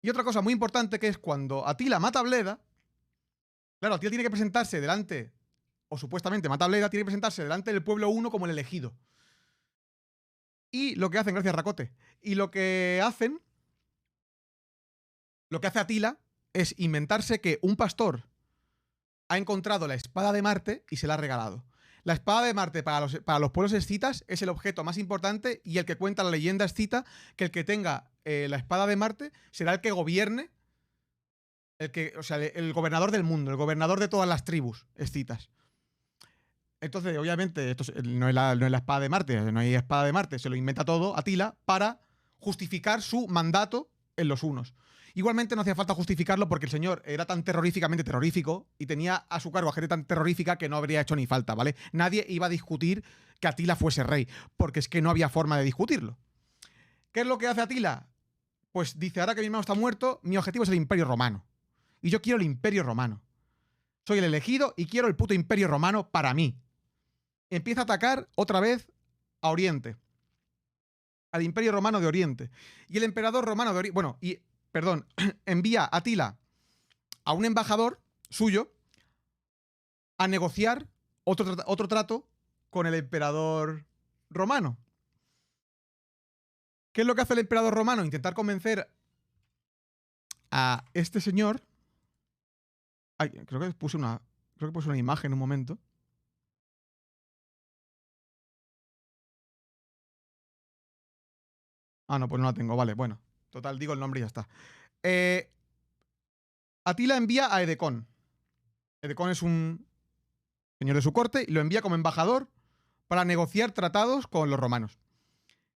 Y otra cosa muy importante que es cuando Atila mata a Bleda, claro, Atila tiene que presentarse delante, o supuestamente mata a Bleda, tiene que presentarse delante del pueblo huno como el elegido. Y lo que hacen, gracias Racote, y lo que hace Atila es inventarse que un pastor ha encontrado la espada de Marte y se la ha regalado. La espada de Marte para los pueblos escitas es el objeto más importante y el que cuenta la leyenda escita que el que tenga la espada de Marte será el que gobierne, el gobernador del mundo, el gobernador de todas las tribus escitas. Entonces, obviamente, esto no es la espada de Marte, no hay espada de Marte, se lo inventa todo Atila para justificar su mandato en los hunos. Igualmente no hacía falta justificarlo porque el señor era tan terroríficamente terrorífico y tenía a su cargo a gente tan terrorífica que no habría hecho ni falta, ¿vale? Nadie iba a discutir que Atila fuese rey, porque es que no había forma de discutirlo. ¿Qué es lo que hace Atila? pues dice, ahora que mi hermano está muerto, mi objetivo es el Imperio Romano. Y yo quiero el Imperio Romano. Soy el elegido y quiero el puto Imperio Romano para mí. Empieza a atacar otra vez a Oriente. Al Imperio Romano de Oriente. Y el emperador romano de Oriente... Bueno, envía a Atila a un embajador suyo a negociar otro trato con el emperador romano. ¿Qué es lo que hace el emperador romano? Intentar convencer a este señor... Ay, creo que puse una imagen en un momento. Ah, no, pues no la tengo. Vale, bueno. Total, digo el nombre y ya está. Atila envía a Edecón. Edecón es un señor de su corte y lo envía como embajador para negociar tratados con los romanos.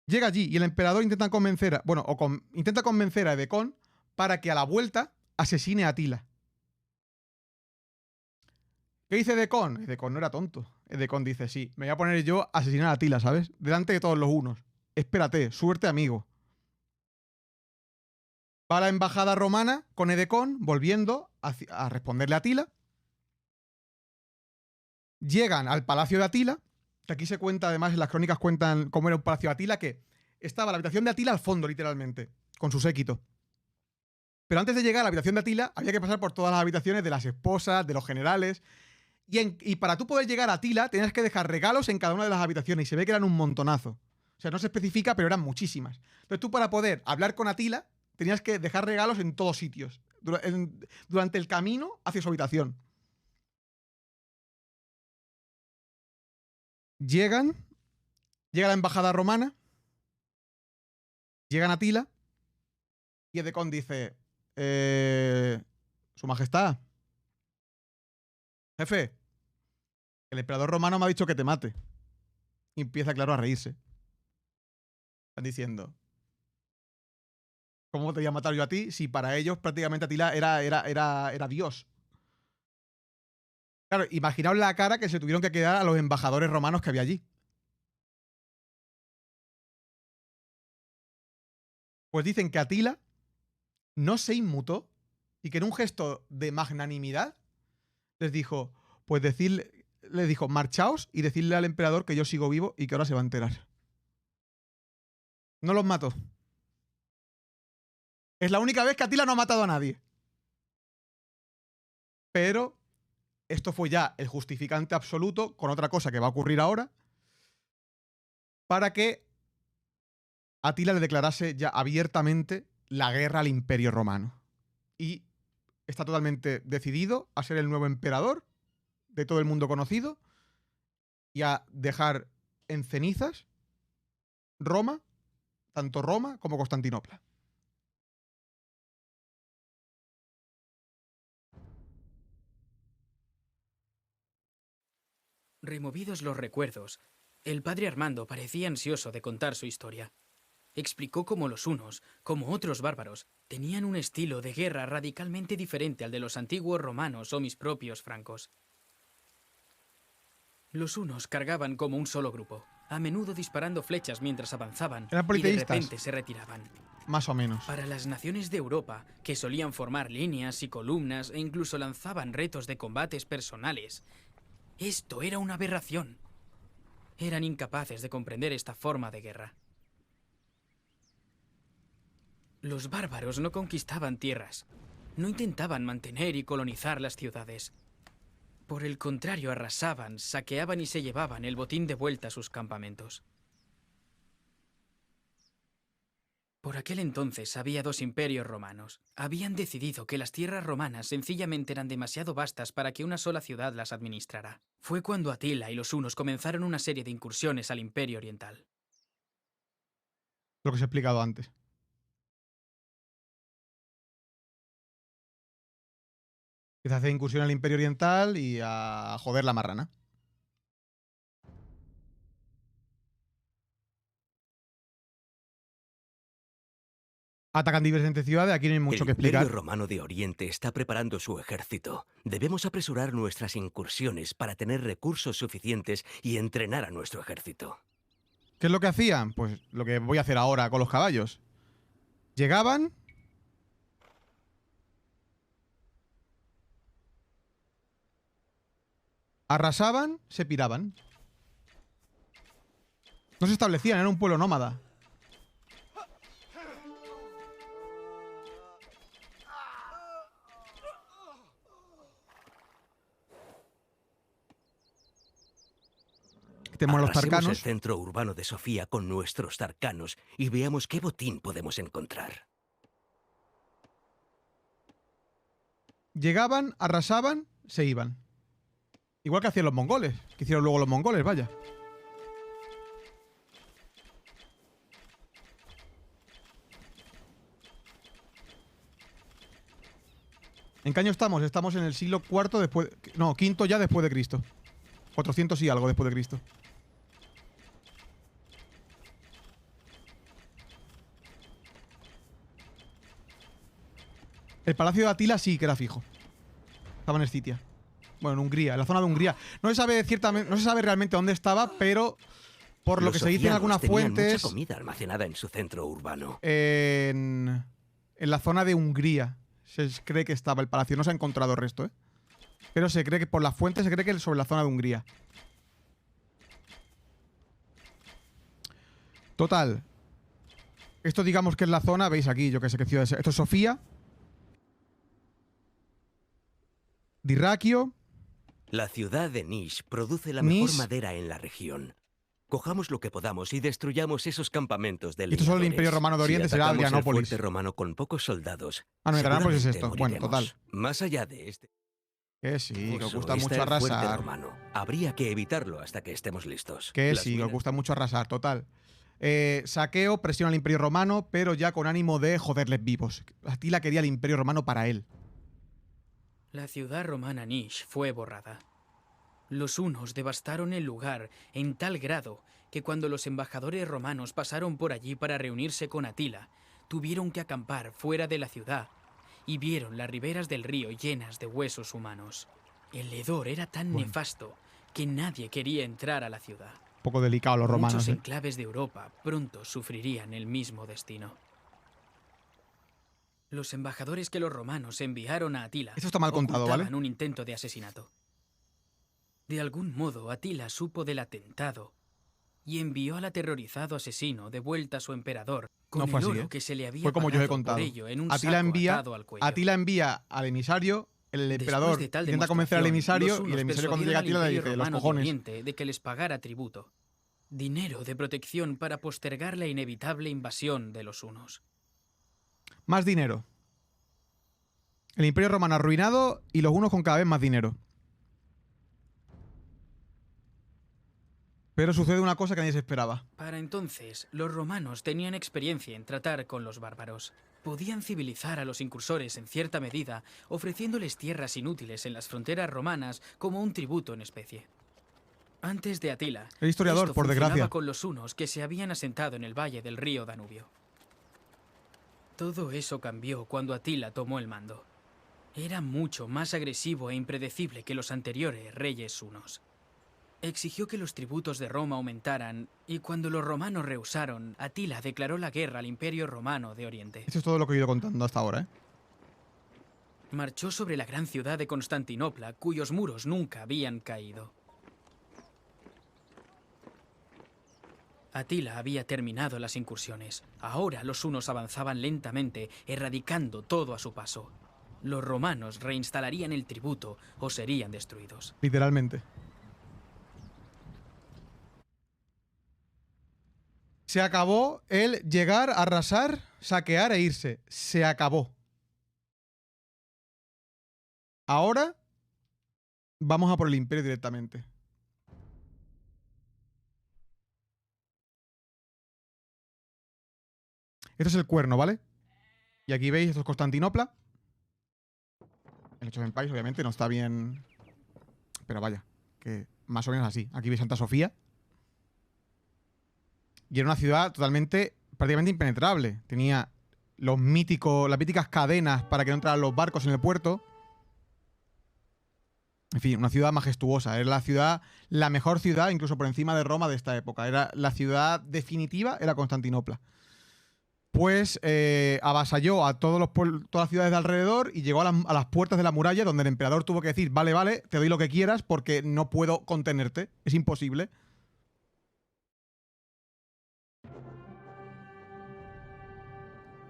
Llega allí y el emperador intenta convencer a Edecón para que a la vuelta asesine a Atila. ¿Qué dice Edecón? Edecón no era tonto. Edecón dice, sí, me voy a poner yo a asesinar a Atila, ¿sabes? Delante de todos los hunos. Espérate, suerte, amigo. Va a la embajada romana con Edecón, volviendo a responderle a Atila. Llegan al palacio de Atila, que aquí se cuenta, además, en las crónicas cuentan cómo era un palacio de Atila, que estaba la habitación de Atila al fondo, literalmente, con su séquito. Pero antes de llegar a la habitación de Atila, había que pasar por todas las habitaciones de las esposas, de los generales. Y para tú poder llegar a Atila, tenías que dejar regalos en cada una de las habitaciones. Y se ve que eran un montonazo. O sea, no se especifica, pero eran muchísimas. Entonces tú, para poder hablar con Atila, tenías que dejar regalos en todos sitios. Durante el camino hacia su habitación. Llega la embajada romana. Llegan a Atila. Y Edecón dice... Su Majestad. Jefe. El emperador romano me ha dicho que te mate. Y empieza, claro, a reírse. Están diciendo... ¿Cómo te voy a matar yo a ti si para ellos prácticamente Atila era Dios? Claro, imaginaos la cara que se tuvieron que quedar a los embajadores romanos que había allí. Pues dicen que Atila no se inmutó y que en un gesto de magnanimidad les dijo, marchaos y decidle al emperador que yo sigo vivo y que ahora se va a enterar. No los mató. Es la única vez que Atila no ha matado a nadie. Pero esto fue ya el justificante absoluto con otra cosa que va a ocurrir ahora para que Atila le declarase ya abiertamente la guerra al Imperio Romano. Y está totalmente decidido a ser el nuevo emperador de todo el mundo conocido y a dejar en cenizas Roma, tanto Roma como Constantinopla. Removidos los recuerdos, el padre Armando parecía ansioso de contar su historia. Explicó cómo los hunos, como otros bárbaros, tenían un estilo de guerra radicalmente diferente al de los antiguos romanos o mis propios francos. Los hunos cargaban como un solo grupo, a menudo disparando flechas mientras avanzaban Eran y de politeístas, repente se retiraban. más o menos. Para las naciones de Europa, que solían formar líneas y columnas e incluso lanzaban retos de combates personales, esto era una aberración. Eran incapaces de comprender esta forma de guerra. Los bárbaros no conquistaban tierras, no intentaban mantener y colonizar las ciudades. Por el contrario, arrasaban, saqueaban y se llevaban el botín de vuelta a sus campamentos. Por aquel entonces había dos imperios romanos. Habían decidido que las tierras romanas sencillamente eran demasiado vastas para que una sola ciudad las administrara. Fue cuando Atila y los hunos comenzaron una serie de incursiones al Imperio Oriental. Lo que os he explicado antes. Empieza a hacer incursión al Imperio Oriental y a joder la marrana. Atacan diferentes ciudades, aquí no hay mucho que explicar. El Imperio Romano de Oriente está preparando su ejército. Debemos apresurar nuestras incursiones para tener recursos suficientes y entrenar a nuestro ejército. ¿Qué es lo que hacían? Pues lo que voy a hacer ahora con los caballos. Llegaban. Arrasaban, se piraban. No se establecían, era un pueblo nómada. Tenemos los Arrasemos tarcanos. el centro urbano de Sofía con nuestros tarcanos y veamos qué botín podemos encontrar. Llegaban, arrasaban, se iban. Igual que hacían los mongoles. Que hicieron luego los mongoles, vaya. ¿En qué año estamos? Estamos en el siglo IV después... No, quinto ya después de Cristo. 400 y algo después de Cristo. El palacio de Atila sí que era fijo. Estaba en Escitia. Bueno, en Hungría, en la zona de Hungría. No se sabe ciertamente, no se sabe realmente dónde estaba, pero por lo Los que se dice en sofianos algunas tenían fuentes, mucha comida almacenada en su centro urbano. en la zona de Hungría se cree que estaba el palacio. No se ha encontrado el resto, ¿eh? Pero se cree que por las fuentes se cree que sobre la zona de Hungría. Total. Esto digamos que es la zona, veis aquí, yo que sé qué ciudad es. Esto es Sofía. Dirraquio. La ciudad de Niš produce la Niš. mejor madera en la región. Cojamos lo que podamos y destruyamos esos campamentos de Esto solo el leñadores. Imperio Romano de Oriente Si será atacamos el Adrianópolis. fuerte romano con pocos soldados. Ah, no, Adrianópolis es seguramente esto. Bueno, moriremos. total. Más allá de este Que sí, que os foso gusta está mucho el fuerte arrasar. romano. Habría que evitarlo hasta que estemos listos. Que Las sí, que os minas- gusta mucho arrasar, total. Saqueo, presiona al Imperio Romano, pero ya con ánimo de joderles vivos. Atila quería el Imperio Romano para él. La ciudad romana Niš fue borrada. Los hunos devastaron el lugar en tal grado que cuando los embajadores romanos pasaron por allí para reunirse con Atila, tuvieron que acampar fuera de la ciudad y vieron las riberas del río llenas de huesos humanos. El hedor era tan nefasto que nadie quería entrar a la ciudad. Un poco delicado los romanos, Muchos ¿eh? enclaves de Europa pronto sufrirían el mismo destino. Los embajadores que los romanos enviaron a Atila Esto está mal contado, ¿vale? ocultaban un intento de asesinato. De algún modo, Atila supo del atentado y envió al aterrorizado asesino de vuelta a su emperador con No fue el así, oro ¿eh? que se le había Fue como yo he pagado por contado. ello en un Atila saco envía, atado al cuello. Atila envía al emisario, el emperador de tal intenta convencer al demostración, emisario los y hunos el emisario cuando llega a persuadieron Atila al le Imperio dice, los Romano de cojones. Oriente de que les pagara tributo. Dinero de protección para postergar la inevitable invasión de los hunos. Más dinero. El Imperio Romano arruinado y los unos con cada vez más dinero. Pero sucede una cosa que nadie se esperaba. Para entonces, los romanos tenían experiencia en tratar con los bárbaros. Podían civilizar a los incursores en cierta medida, ofreciéndoles tierras inútiles en las fronteras romanas como un tributo en especie. Antes de Atila, El historiador, esto por funcionaba desgracia. con los hunos que se habían asentado en el valle del río Danubio. Todo eso cambió cuando Atila tomó el mando. Era mucho más agresivo e impredecible que los anteriores reyes hunos. Exigió que los tributos de Roma aumentaran, y cuando los romanos rehusaron, Atila declaró la guerra al Imperio Romano de Oriente. Esto es todo lo que he ido contando hasta ahora, ¿eh? Marchó sobre la gran ciudad de Constantinopla, cuyos muros nunca habían caído. Atila había terminado las incursiones. Ahora los hunos avanzaban lentamente, erradicando todo a su paso. Los romanos reinstalarían el tributo o serían destruidos. Literalmente. Se acabó el llegar, arrasar, saquear e irse. Se acabó. Ahora vamos a por el imperio directamente. Esto es el cuerno, ¿vale? Y aquí veis, esto es Constantinopla. El Age of Empires, obviamente, no está bien. Pero vaya, que más o menos así. Aquí veis Santa Sofía. Y era una ciudad totalmente, prácticamente impenetrable. Tenía las míticas cadenas para que no entraran los barcos en el puerto. En fin, una ciudad majestuosa. Era la mejor ciudad, incluso por encima de Roma de esta época. Era la ciudad definitiva, era Constantinopla. pues avasalló a todas las ciudades de alrededor y llegó a las puertas de la muralla, donde el emperador tuvo que decir, vale, vale, te doy lo que quieras porque no puedo contenerte, es imposible.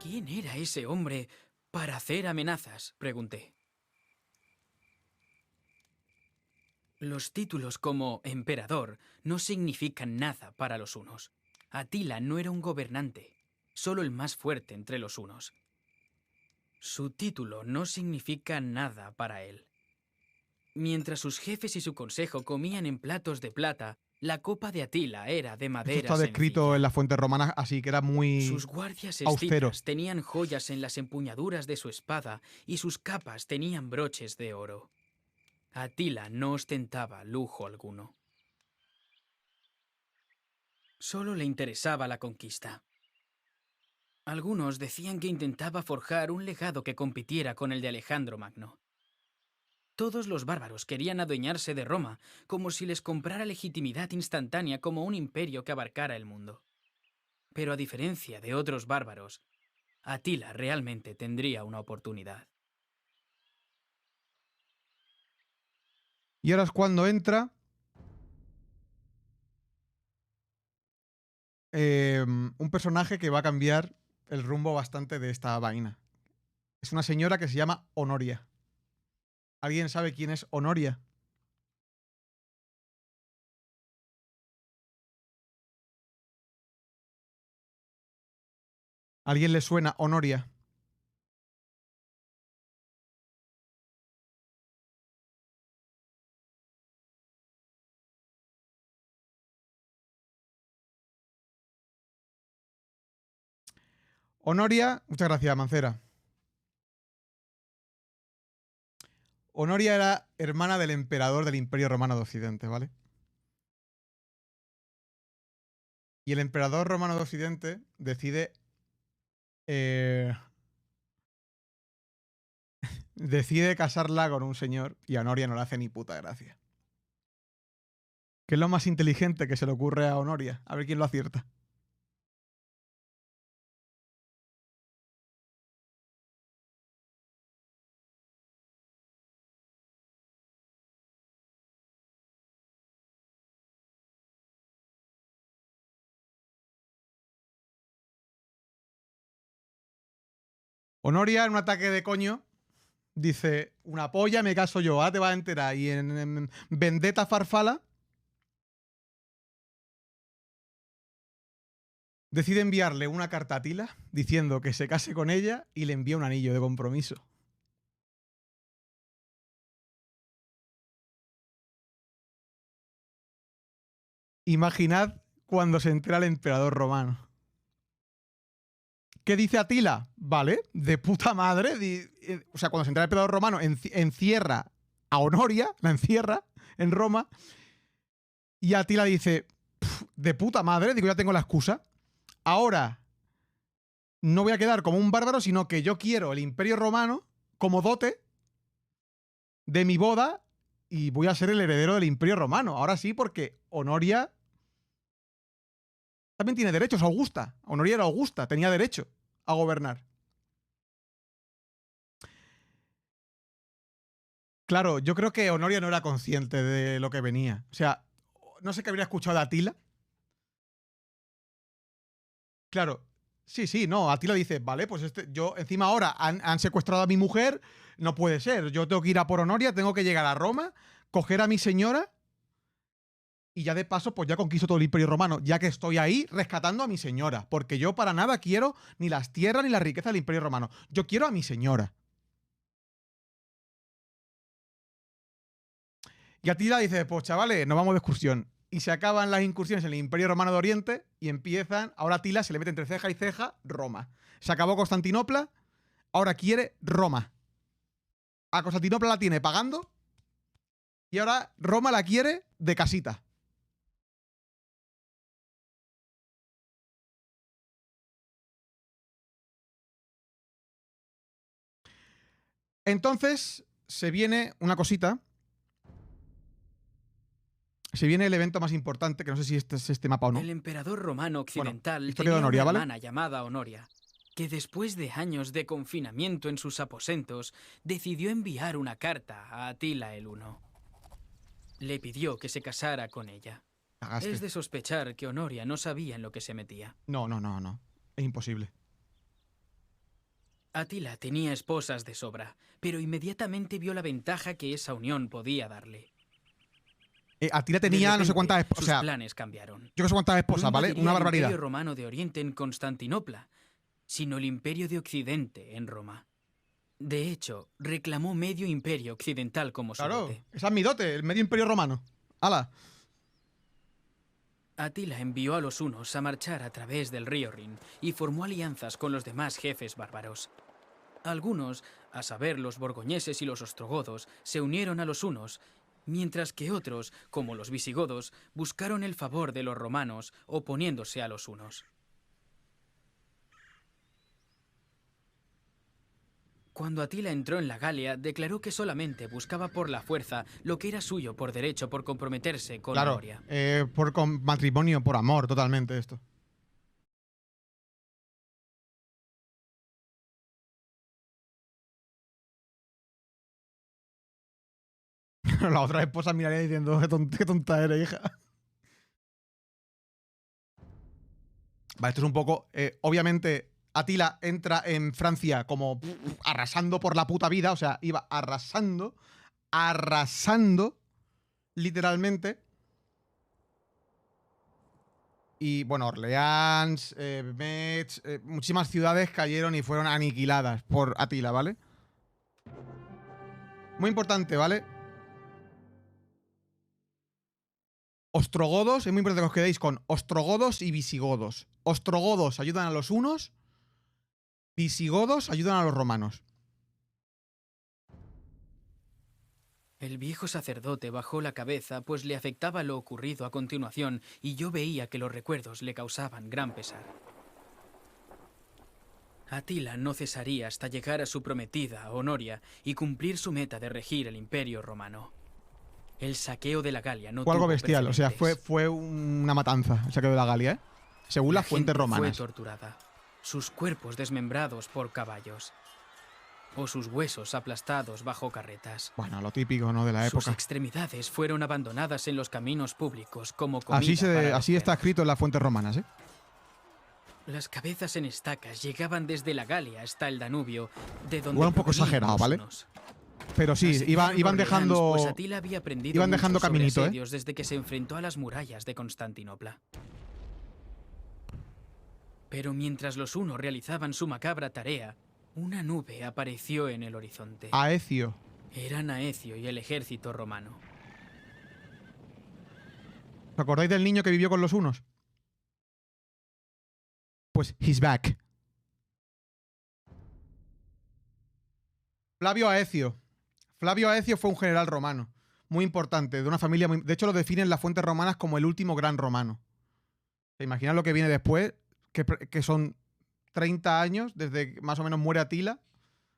¿Quién era ese hombre para hacer amenazas?, pregunté. Los títulos como emperador no significan nada para los hunos. Atila no era un gobernante, solo el más fuerte entre los hunos. Su título no significa nada para él. Mientras sus jefes y su consejo comían en platos de plata, la copa de Atila era de madera Esto está descrito sencilla. en las fuentes romanas, así que era muy Sus guardias austero. escitas tenían joyas en las empuñaduras de su espada y sus capas tenían broches de oro. Atila no ostentaba lujo alguno. Solo le interesaba la conquista. Algunos decían que intentaba forjar un legado que compitiera con el de Alejandro Magno. Todos los bárbaros querían adueñarse de Roma, como si les comprara legitimidad instantánea como un imperio que abarcara el mundo. Pero a diferencia de otros bárbaros, Atila realmente tendría una oportunidad. Y ahora es cuando entra un personaje que va a cambiar el rumbo bastante de esta vaina. Es una señora que se llama Honoria. ¿Alguien sabe quién es Honoria? ¿Alguien le suena Honoria? Honoria, muchas gracias, Mancera. Honoria era hermana del emperador del Imperio Romano de Occidente, ¿vale? Y el emperador romano de Occidente decide decide casarla con un señor y a Honoria no le hace ni puta gracia. ¿Qué es lo más inteligente que se le ocurre a Honoria? A ver quién lo acierta. Honoria, en un ataque de coño, dice, una polla, me caso yo, ahora te vas a enterar. Y en Vendetta Farfala decide enviarle una carta a Atila diciendo que se case con ella y le envía un anillo de compromiso. Imaginad cuando se entera el emperador romano. ¿Qué dice Atila? Vale, de puta madre. O sea, cuando se entera el emperador romano, encierra a Honoria, la encierra en Roma. Y Atila dice, de puta madre, digo, ya tengo la excusa. Ahora no voy a quedar como un bárbaro, sino que yo quiero el Imperio Romano como dote de mi boda y voy a ser el heredero del Imperio Romano. Ahora sí, porque Honoria también tiene derechos, Augusta. Honoria era Augusta, tenía derecho a gobernar. Claro, yo creo que Honoria no era consciente de lo que venía. O sea, no sé qué habría escuchado de Atila. Claro, sí, no. Atila dice, vale, pues yo encima ahora han secuestrado a mi mujer, no puede ser. Yo tengo que ir a por Honoria, tengo que llegar a Roma, coger a mi señora y ya de paso, pues ya conquisto todo el Imperio Romano, ya que estoy ahí rescatando a mi señora. Porque yo para nada quiero ni las tierras ni la riqueza del Imperio Romano. Yo quiero a mi señora. Y Atila dice, pues chavales, nos vamos de excursión. Y se acaban las incursiones en el Imperio Romano de Oriente y empiezan, ahora Atila se le mete entre ceja y ceja Roma. Se acabó Constantinopla, ahora quiere Roma. A Constantinopla la tiene pagando y ahora Roma la quiere de casita. Entonces se viene una cosita. Se viene el evento más importante, que no sé si este es este mapa o no. El emperador romano occidental historia de tenía Honoria, una ¿vale? hermana llamada Honoria. que después de años de confinamiento en sus aposentos, decidió enviar una carta a Atila el Huno. Le pidió que se casara con ella. Cagaste. Es de sospechar que Honoria no sabía en lo que se metía. No, no, no, no. Es imposible. Atila tenía esposas de sobra, pero inmediatamente vio la ventaja que esa unión podía darle. Atila De tenía no sé repente, cuántas esposas. O sus sea, planes cambiaron. yo no sé cuántas esposas, No ¿vale? invadiría Una el barbaridad. Imperio Romano de Oriente en Constantinopla, sino el Imperio de Occidente en Roma. De hecho, reclamó medio imperio occidental como su Claro, dote. esa es mi dote, el medio imperio romano. ¡Hala! Atila envió a los hunos a marchar a través del río Rin y formó alianzas con los demás jefes bárbaros. Algunos, a saber los borgoñeses y los ostrogodos, se unieron a los hunos, mientras que otros, como los visigodos, buscaron el favor de los romanos oponiéndose a los hunos. Cuando Atila entró en la Galia, declaró que solamente buscaba por la fuerza lo que era suyo por derecho por comprometerse con Claro, Honoria. con matrimonio, por amor, totalmente esto. La otra esposa miraría diciendo, qué tonta eres, hija. Vale, esto es un poco... obviamente, Atila entra en Francia como arrasando por la puta vida. O sea, iba arrasando, literalmente. Y bueno, Orleans, Metz, muchísimas ciudades cayeron y fueron aniquiladas por Atila, ¿vale? Muy importante, ¿vale? Ostrogodos, es muy importante que os quedéis con ostrogodos y visigodos. Ostrogodos ayudan a los hunos, visigodos ayudan a los romanos. El viejo sacerdote bajó la cabeza, pues le afectaba lo ocurrido a continuación, y yo veía que los recuerdos le causaban gran pesar. Atila no cesaría hasta llegar a su prometida, Honoria, y cumplir su meta de regir el Imperio Romano. El saqueo de la Galia no Fue algo tuvo bestial, o sea, precedentes. fue una matanza el saqueo de la Galia, ¿eh? Según La las fuentes gente romanas. fue torturada, sus cuerpos desmembrados por caballos, o sus huesos aplastados bajo carretas. Bueno, lo típico, ¿no? De la Sus época. extremidades fueron abandonadas en los caminos públicos como comida Así para está los escrito en las fuentes romanas, ¿eh? perros. Las cabezas en estacas llegaban desde la Galia hasta el Danubio, de donde Igual un poco provenían exagerado, los ¿vale? hunos. Pero sí, Asediaron iban Orleans, dejando... pues Atila había aprendido iban mucho dejando sobre caminito, ¿eh? asedios desde que se enfrentó a las murallas de Constantinopla. Pero mientras los hunos realizaban su macabra tarea, una nube apareció en el horizonte. Aecio. Era Naecio y el ejército romano. ¿Os acordáis del niño que vivió con los hunos? Pues he's back. Flavio Aecio. Flavio Aecio fue un general romano. Muy importante, de una familia muy... De hecho, lo definen las fuentes romanas como el último gran romano. ¿Se imaginan lo que viene después? Que son 30 años desde que más o menos muere Atila.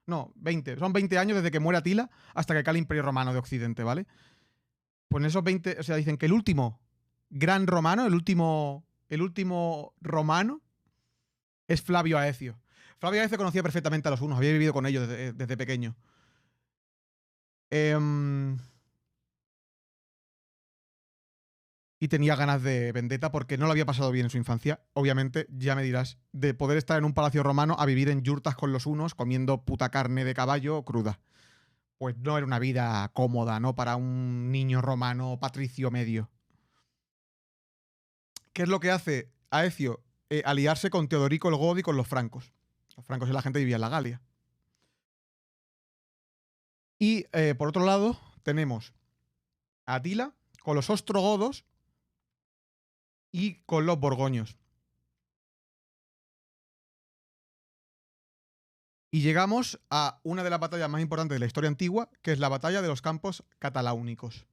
No, 20. Son 20 años desde que muere Atila hasta que cae el Imperio Romano de Occidente, ¿vale? Pues en esos 20... O sea, dicen que el último gran romano, el último romano es Flavio Aecio. Flavio Aecio conocía perfectamente a los hunos, había vivido con ellos desde pequeño. Y tenía ganas de vendetta porque no lo había pasado bien en su infancia. Obviamente, ya me dirás, de poder estar en un palacio romano a vivir en yurtas con los hunos comiendo puta carne de caballo cruda. Pues no era una vida cómoda, ¿no? Para un niño romano patricio medio. ¿Qué es lo que hace Aecio? Aliarse con Teodorico el Godo y con los francos. Los francos y la gente vivía en la Galia. Y por otro lado, tenemos a Atila con los ostrogodos y con los borgoños. Y llegamos a una de las batallas más importantes de la historia antigua, que es la batalla de los campos cataláunicos.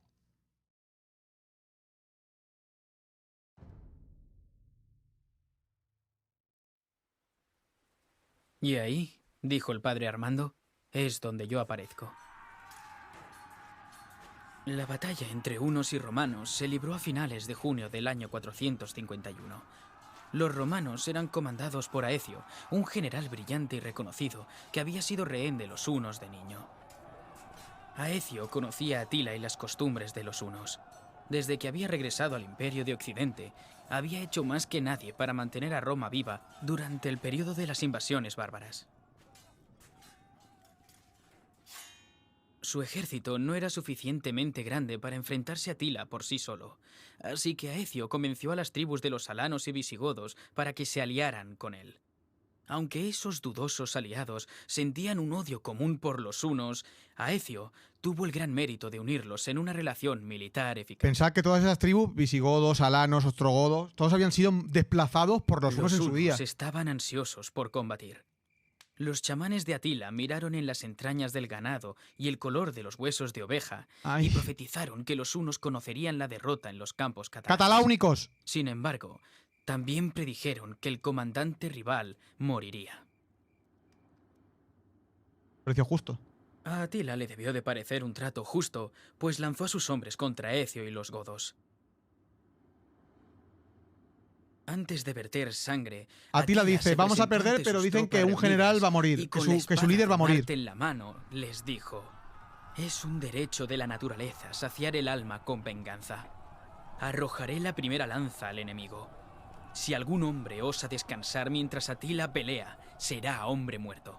Y ahí, dijo el padre Armando, es donde yo aparezco. La batalla entre hunos y romanos se libró a finales de junio del año 451. Los romanos eran comandados por Aecio, un general brillante y reconocido que había sido rehén de los hunos de niño. Aecio conocía a Atila y las costumbres de los hunos. Desde que había regresado al Imperio de Occidente, había hecho más que nadie para mantener a Roma viva durante el periodo de las invasiones bárbaras. Su ejército no era suficientemente grande para enfrentarse a Atila por sí solo, así que Aecio convenció a las tribus de los alanos y visigodos para que se aliaran con él. Aunque esos dudosos aliados sentían un odio común por los hunos, Aecio tuvo el gran mérito de unirlos en una relación militar eficaz. Pensad que todas esas tribus, visigodos, alanos, ostrogodos, todos habían sido desplazados por los hunos en su día. Estaban ansiosos por combatir. Los chamanes de Atila miraron en las entrañas del ganado y el color de los huesos de oveja y profetizaron que los hunos conocerían la derrota en los campos cataláunicos. Sin embargo, también predijeron que el comandante rival moriría. Precio justo. A Atila le debió de parecer un trato justo, pues lanzó a sus hombres contra Ecio y los godos. Antes de verter sangre, Atila dice, vamos a perder, pero dicen que un general va a morir, que su líder va a morir. En la mano, les dijo, es un derecho de la naturaleza saciar el alma con venganza. Arrojaré la primera lanza al enemigo. Si algún hombre osa descansar mientras Atila pelea, será hombre muerto.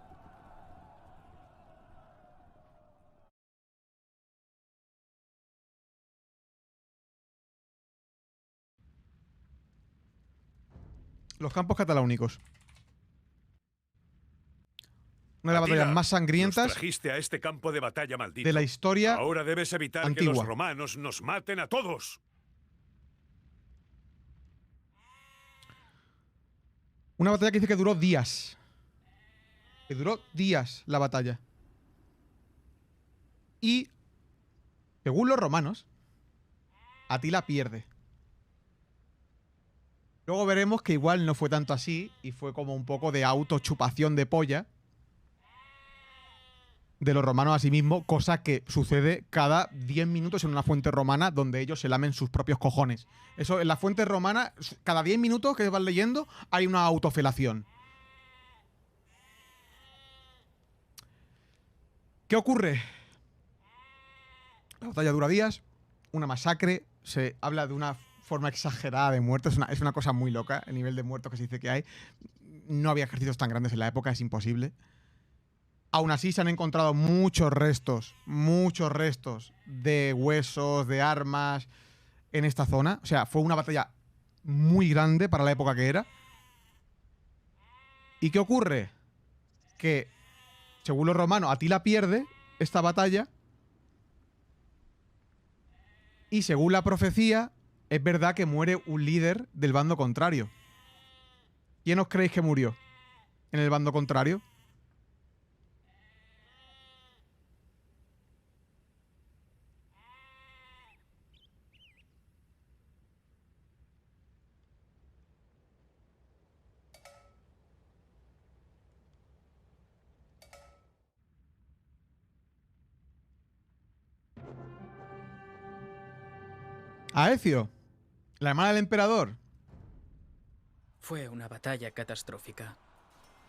Los campos cataláunicos. Una de las batallas más sangrientas trajiste a este campo de batalla maldito. De la historia Ahora debes evitar antigua. que los romanos nos maten a todos. Una batalla que dice que duró días. Que duró días la batalla. Y, según los romanos, Atila pierde. Luego veremos que igual no fue tanto así y fue como un poco de autochupación de polla de los romanos a sí mismos, cosa que sucede cada 10 minutos en una fuente romana donde ellos se lamen sus propios cojones. Eso, en la fuente romana, cada 10 minutos que vas leyendo hay una autofelación. ¿Qué ocurre? La batalla dura días, una masacre, se habla de una forma exagerada de muertos, es una cosa muy loca el nivel de muertos que se dice que hay. No había ejércitos tan grandes en la época, es imposible. Aún así se han encontrado muchos restos de huesos, de armas en esta zona. O sea, fue una batalla muy grande para la época que era. ¿Y qué ocurre? Que, según los romanos, Atila pierde esta batalla y según la profecía, es verdad que muere un líder del bando contrario. ¿Quién os creéis que murió en el bando contrario? Aecio, la hermana del emperador. Fue una batalla catastrófica.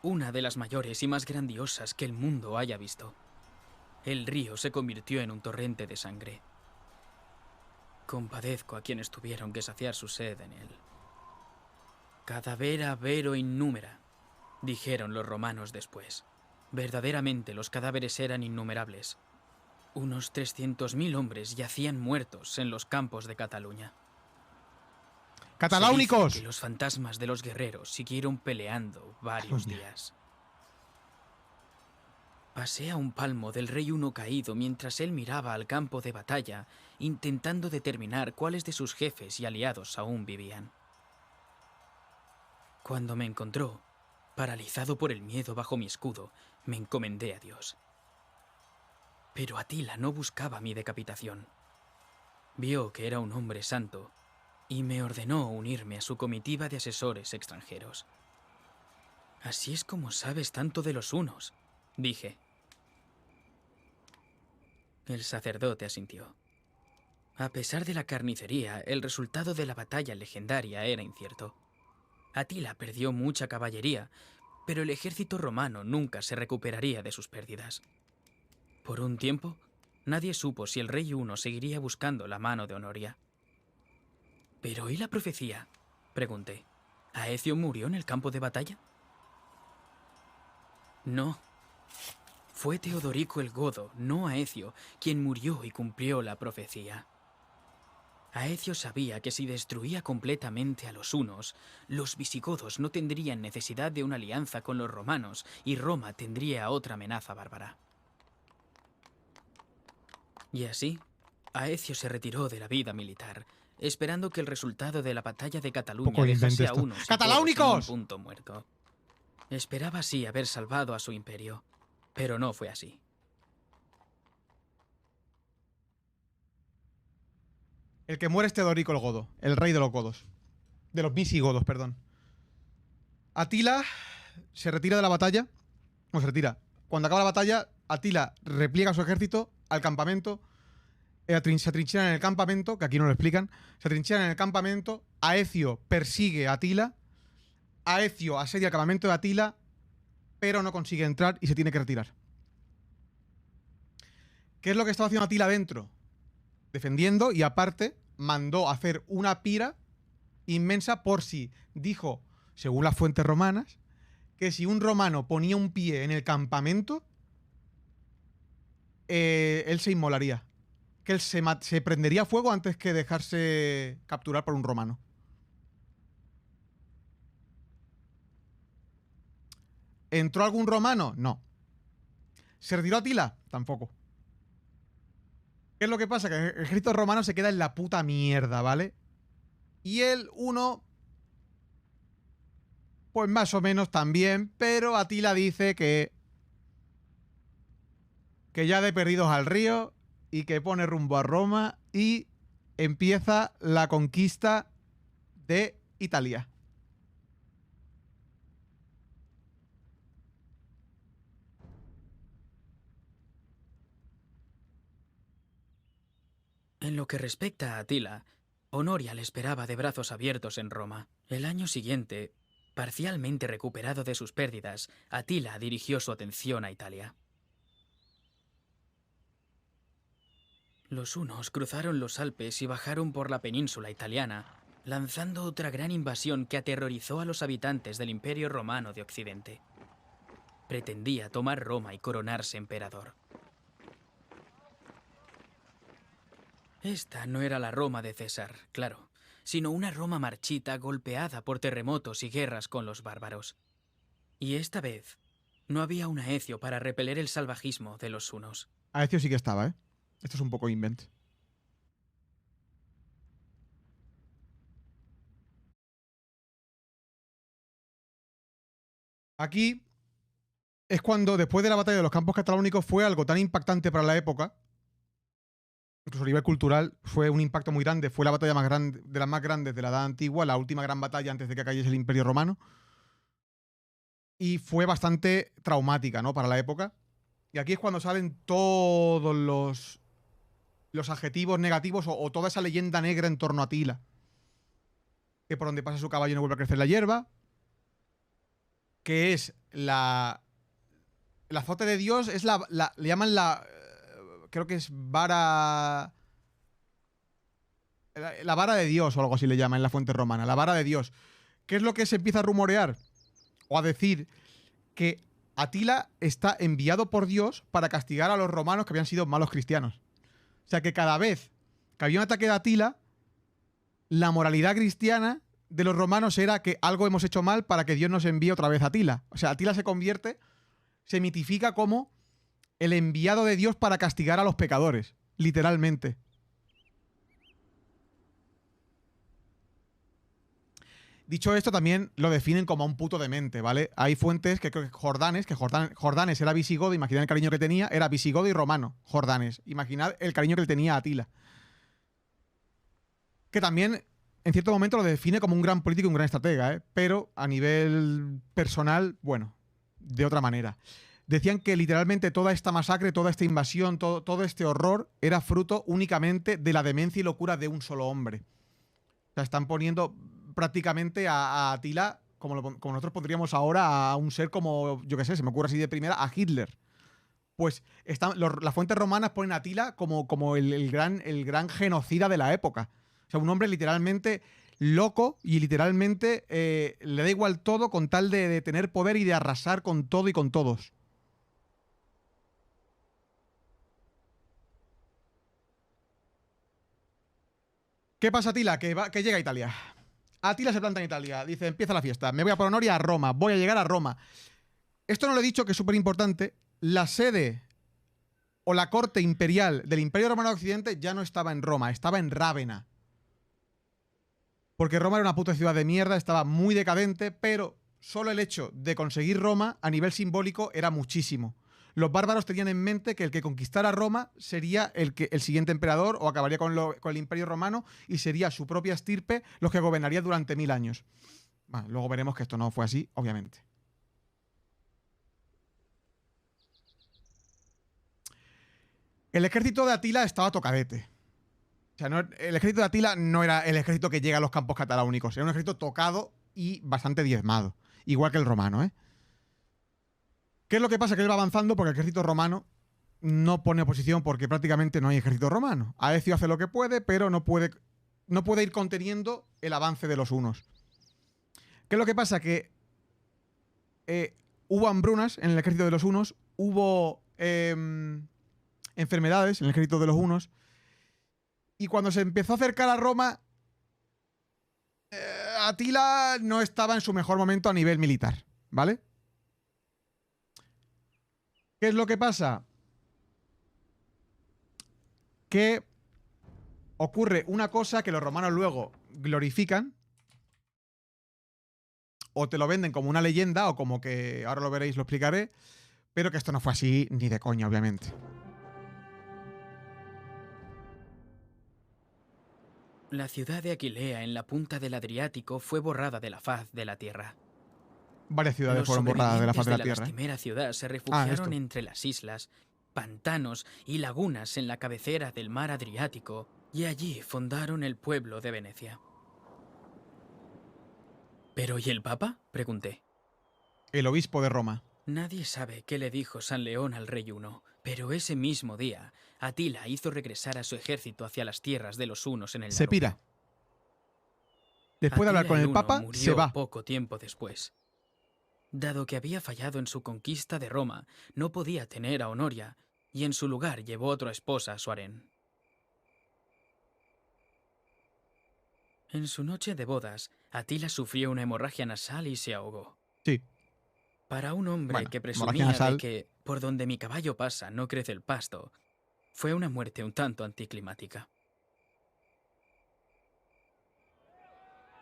Una de las mayores y más grandiosas que el mundo haya visto. El río se convirtió en un torrente de sangre. Compadezco a quienes tuvieron que saciar su sed en él. Cadavera vero innúmera, dijeron los romanos después. Verdaderamente los cadáveres eran innumerables. Unos 300.000 hombres yacían muertos en los campos de Cataluña. ¡Cataláunicos! Se dice que los fantasmas de los guerreros siguieron peleando varios días. Pasé a un palmo del rey Huno caído mientras él miraba al campo de batalla, intentando determinar cuáles de sus jefes y aliados aún vivían. Cuando me encontró, paralizado por el miedo bajo mi escudo, me encomendé a Dios. Pero Atila no buscaba mi decapitación. Vio que era un hombre santo y me ordenó unirme a su comitiva de asesores extranjeros. Así es como sabes tanto de los hunos, dije. El sacerdote asintió. A pesar de la carnicería, el resultado de la batalla legendaria era incierto. Atila perdió mucha caballería, pero el ejército romano nunca se recuperaría de sus pérdidas. Por un tiempo, nadie supo si el rey huno seguiría buscando la mano de Honoria. ¿Pero y la profecía?, pregunté. ¿Aecio murió en el campo de batalla? No. Fue Teodorico el Godo, no Aecio, quien murió y cumplió la profecía. Aecio sabía que si destruía completamente a los hunos, los visigodos no tendrían necesidad de una alianza con los romanos y Roma tendría otra amenaza bárbara. Y así, Aecio se retiró de la vida militar, esperando que el resultado de la batalla de Cataluña Poco invento dejase a esto. unos y ¡Cataláunicos! todos en un punto muerto. Esperaba así haber salvado a su imperio, pero no fue así. El que muere es Teodorico el Godo, el rey de los godos. De los visigodos, perdón. Atila se retira de la batalla. No, se retira. Cuando acaba la batalla, Atila repliega su ejército al campamento. Se atrincheran en el campamento, que aquí no lo explican. Se atrincheran en el campamento. Aecio persigue a Atila. Aecio asedia el campamento de Atila, pero no consigue entrar y se tiene que retirar. ¿Qué es lo que estaba haciendo Atila dentro? Defendiendo, y aparte mandó hacer una pira inmensa por si dijo, según las fuentes romanas, que si un romano ponía un pie en el campamento, él se inmolaría. Que él se prendería fuego antes que dejarse capturar por un romano. ¿Entró algún romano? No. ¿Se retiró Atila? Tampoco. ¿Qué es lo que pasa? Que el ejército romano se queda en la puta mierda, ¿vale? Y el uno, pues más o menos también, pero Atila dice que ya de perdidos al río y que pone rumbo a Roma y empieza la conquista de Italia. En lo que respecta a Atila, Honoria le esperaba de brazos abiertos en Roma. El año siguiente, parcialmente recuperado de sus pérdidas, Atila dirigió su atención a Italia. Los hunos cruzaron los Alpes y bajaron por la península italiana, lanzando otra gran invasión que aterrorizó a los habitantes del Imperio Romano de Occidente. Pretendía tomar Roma y coronarse emperador. Esta no era la Roma de César, claro, sino una Roma marchita golpeada por terremotos y guerras con los bárbaros. Y esta vez no había un Aecio para repeler el salvajismo de los hunos. Aecio sí que estaba, ¿eh? Esto es un poco invent. Aquí es cuando, después de la batalla de los campos cataláunicos, fue algo tan impactante para la época, incluso a nivel cultural, fue un impacto muy grande. Fue la batalla más grande, de las más grandes de la Edad Antigua, la última gran batalla antes de que cayese el Imperio Romano. Y fue bastante traumática, ¿no?, para la época. Y aquí es cuando salen todos los adjetivos negativos o toda esa leyenda negra en torno a Atila. Que por donde pasa su caballo no vuelve a crecer la hierba. Que es el azote de Dios, es le llaman creo que es vara... La vara de Dios o algo así le llaman en la fuente romana. La vara de Dios. ¿Qué es lo que se empieza a rumorear? O a decir que Atila está enviado por Dios para castigar a los romanos que habían sido malos cristianos. O sea que cada vez que había un ataque de Atila, la moralidad cristiana de los romanos era que algo hemos hecho mal para que Dios nos envíe otra vez a Atila. O sea, Atila se mitifica como el enviado de Dios para castigar a los pecadores, literalmente. Dicho esto, también lo definen como a un puto demente, ¿vale? Hay fuentes que creo que Jordanes era visigodo, imaginad el cariño que tenía, era visigodo y romano, Jordanes. Imaginad el cariño que le tenía a Atila. Que también, en cierto momento, lo define como un gran político y un gran estratega, ¿eh? Pero a nivel personal, bueno, de otra manera. Decían que literalmente toda esta masacre, toda esta invasión, todo este horror era fruto únicamente de la demencia y locura de un solo hombre. O sea, están poniendo prácticamente a Atila, como nosotros pondríamos ahora a un ser como, yo qué sé, se me ocurre así de primera, a Hitler. Pues las fuentes romanas ponen a Atila como el gran genocida de la época. O sea, un hombre literalmente loco y literalmente le da igual todo con tal de tener poder y de arrasar con todo y con todos. ¿Qué pasa, Atila? Que llega a Italia. Atila se planta en Italia. Dice, empieza la fiesta. Me voy a por Honoria a Roma. Voy a llegar a Roma. Esto no lo he dicho, que es súper importante. La sede o la corte imperial del Imperio Romano de Occidente ya no estaba en Roma, estaba en Rávena. Porque Roma era una puta ciudad de mierda, estaba muy decadente, pero solo el hecho de conseguir Roma a nivel simbólico era muchísimo. Los bárbaros tenían en mente que el que conquistara Roma sería el siguiente emperador o acabaría con el Imperio Romano y sería su propia estirpe los que gobernaría durante 1000 años. Bueno, luego veremos que esto no fue así, obviamente. El ejército de Atila estaba tocadete. O sea, el ejército de Atila no era el ejército que llega a los campos cataláunicos. Era un ejército tocado y bastante diezmado. Igual que el romano, ¿eh? ¿Qué es lo que pasa? Que él va avanzando porque el ejército romano no pone oposición porque prácticamente no hay ejército romano. Aecio hace lo que puede, pero no puede ir conteniendo el avance de los hunos. ¿Qué es lo que pasa? Que hubo hambrunas en el ejército de los hunos, hubo enfermedades en el ejército de los hunos, y cuando se empezó a acercar a Roma, Atila no estaba en su mejor momento a nivel militar, ¿vale? ¿Qué es lo que pasa? Que ocurre una cosa que los romanos luego glorifican, o te lo venden como una leyenda, o como que, ahora lo veréis, lo explicaré, pero que esto no fue así ni de coña, obviamente. La ciudad de Aquilea, en la punta del Adriático, fue borrada de la faz de la tierra. Varias ciudades Los fueron borradas de la faz de la tierra. La lastimera ciudad se refugiaron entre las islas, pantanos y lagunas en la cabecera del mar Adriático, y allí fundaron el pueblo de Venecia. ¿Pero y el Papa?, pregunté. El obispo de Roma. Nadie sabe qué le dijo San León al rey Huno, pero ese mismo día, Atila hizo regresar a su ejército hacia las tierras de los hunos en el Se pira. Danubio. Después de hablar Atila con el Huno Papa, murió se va. poco tiempo después. Dado que había fallado en su conquista de Roma, no podía tener a Honoria, y en su lugar llevó otra esposa a su harén. En su noche de bodas, Atila sufrió una hemorragia nasal y se ahogó. Sí. Para un hombre Bueno, que hemorragia presumía nasal. de que por donde mi caballo pasa no crece el pasto, fue una muerte un tanto anticlimática.